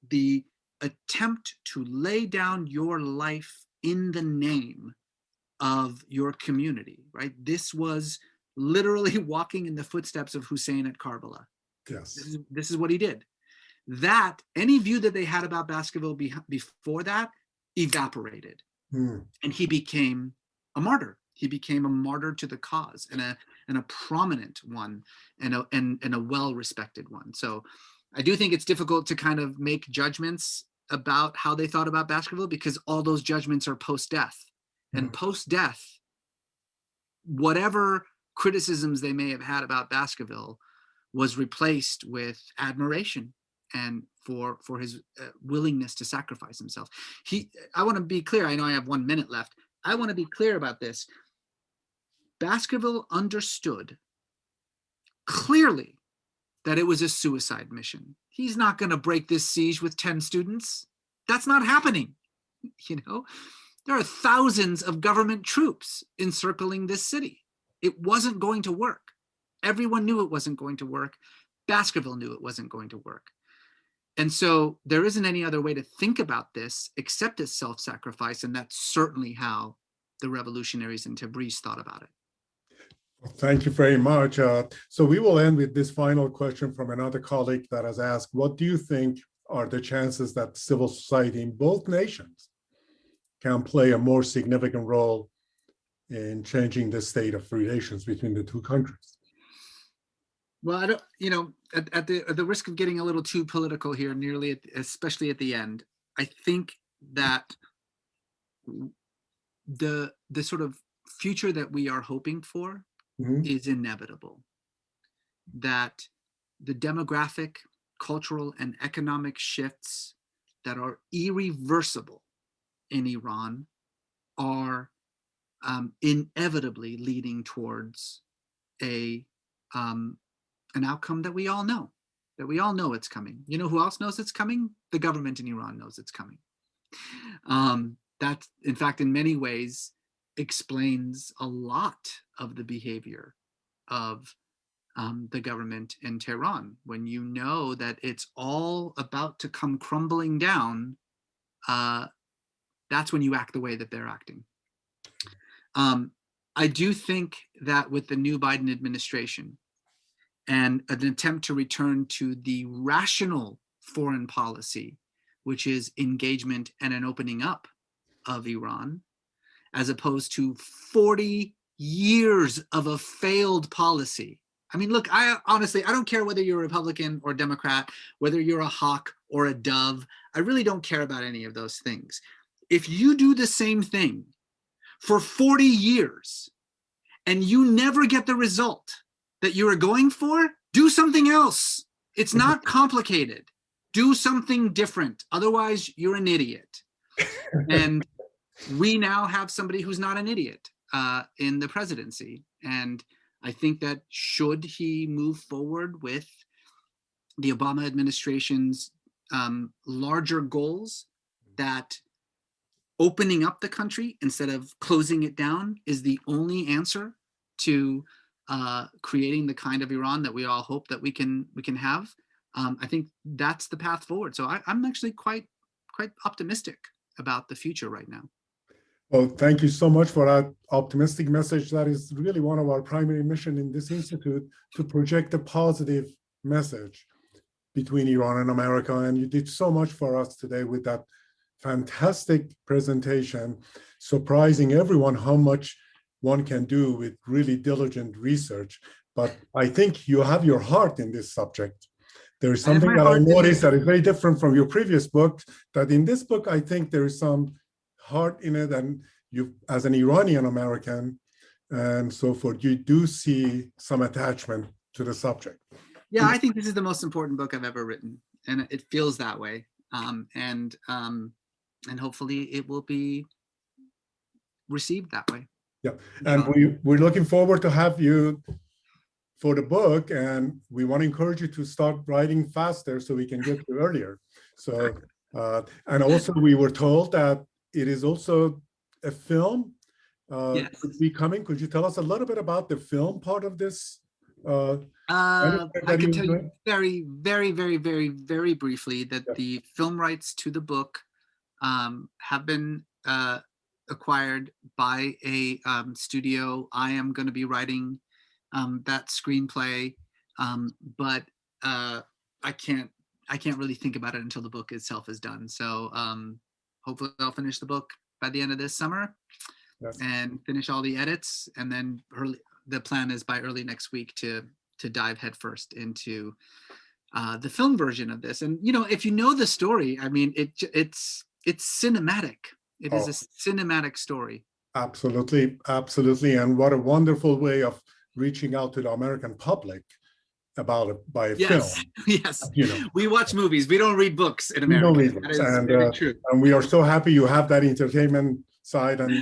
the attempt to lay down your life in the name of your community, right? This was literally walking in the footsteps of Hussein at Karbala. Yes. This is what he did. That, any view that they had about Baskerville before that evaporated. And he became a martyr. He became a martyr to the cause, and a prominent one, and a well-respected one. So I do think it's difficult to kind of make judgments about how they thought about Baskerville, because all those judgments are post-death. And post-death, whatever criticisms they may have had about Baskerville was replaced with admiration and for his willingness to sacrifice himself. I want to be clear. I know I have 1 minute left. I want to be clear about this. Baskerville understood clearly that it was a suicide mission. He's not going to break this siege with 10 students. That's not happening. You know, there are thousands of government troops encircling this city. It wasn't going to work. Everyone knew it wasn't going to work. Baskerville knew it wasn't going to work. And so there isn't any other way to think about this except as self-sacrifice, and that's certainly how the revolutionaries in Tabriz thought about it. Thank you very much. So we will end with this final question from another colleague that has asked, what do you think are the chances that civil society in both nations can play a more significant role in changing the state of relations between the two countries? Well, I don't, you know, at the risk of getting a little too political here, especially at the end, I think that the sort of future that we are hoping for is inevitable. That the demographic, cultural, and economic shifts that are irreversible in Iran are inevitably leading towards an outcome that we all know. It's coming. You know who else knows it's coming? The government in Iran knows it's coming. That, in fact, in many ways explains a lot of the behavior of the government in Tehran. When you know that it's all about to come crumbling down, that's when you act the way that they're acting. I do think that with the new Biden administration and an attempt to return to the rational foreign policy, which is engagement and an opening up of Iran, as opposed to 40 years of a failed policy. I mean, look, I don't care whether you're a Republican or Democrat, whether you're a hawk or a dove. I really don't care about any of those things. If you do the same thing for 40 years and you never get the result that you are going for, do something else. It's not complicated. Do something different. Otherwise, you're an idiot. And we now have somebody who's not an idiot in the presidency. And I think that should he move forward with the Obama administration's larger goals, that opening up the country instead of closing it down is the only answer to creating the kind of Iran that we all hope that we can have. I think that's the path forward. So I'm actually quite optimistic about the future right now. Well, thank you so much for that optimistic message. That is really one of our primary mission in this institute, to project a positive message between Iran and America. And you did so much for us today with that fantastic presentation, surprising everyone how much one can do with really diligent research. But I think you have your heart in this subject. There is something that I noticed that is very different from your previous book, that in this book, I think there is some heart in it, and you, as an Iranian American and so forth, you do see some attachment to the subject. Yeah, I think this is the most important book I've ever written, and it feels that way. And hopefully it will be received that way. Yeah, and we're looking forward to have you for the book, and we want to encourage you to start writing faster so we can get you earlier. So, and also we were told that it is also a film. Yes. Could be coming. Could you tell us a little bit about the film part of this? I can tell you very, very, very, very, very briefly that the film rights to the book have been acquired by a studio. I am going to be writing that screenplay, but I can't really think about it until the book itself is done. So hopefully I'll finish the book by the end of this summer. Yes. And finish all the edits, and then the plan is by early next week to dive headfirst into the film version of this. And if you know the story, I mean, it's cinematic. It is a cinematic story. Absolutely, absolutely, and what a wonderful way of reaching out to the American public about it by a film. Yes, we watch movies. We don't read books in America. We don't read books. That is very true. And we are so happy you have that entertainment side and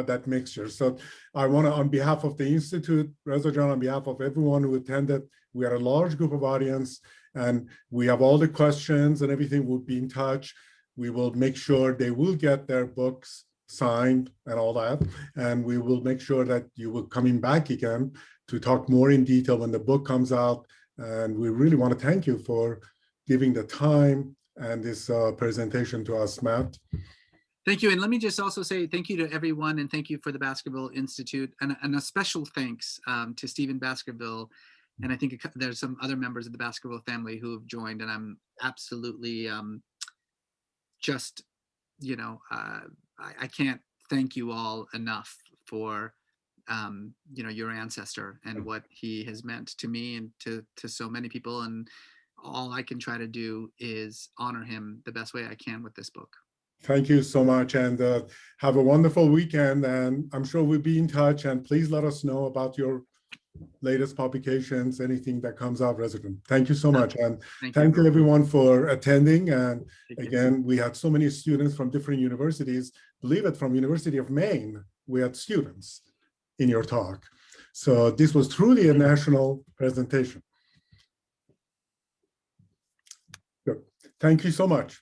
that mixture. So I want to, on behalf of the Institute, Reza Jan, on behalf of everyone who attended, we are a large group of audience, and we have all the questions and everything. We'll be in touch. We will make sure they will get their books signed and all that. And we will make sure that you will coming back again to talk more in detail when the book comes out. And we really want to thank you for giving the time and this presentation to us, Matt. Thank you. And let me just also say thank you to everyone, and thank you for the Baskerville Institute, and a special thanks to Stephen Baskerville. And I think there's some other members of the Baskerville family who have joined, and I'm absolutely just, I can't thank you all enough for, your ancestor and what he has meant to me and to so many people. And all I can try to do is honor him the best way I can with this book. Thank you so much, and have a wonderful weekend, and I'm sure we'll be in touch, and please let us know about your latest publications, anything that comes out, Resident. Thank you so much, and thank you everyone for attending. And again, we had so many students from different universities. Believe it, from University of Maine, we had students in your talk. So this was truly a national presentation. Good. Thank you so much.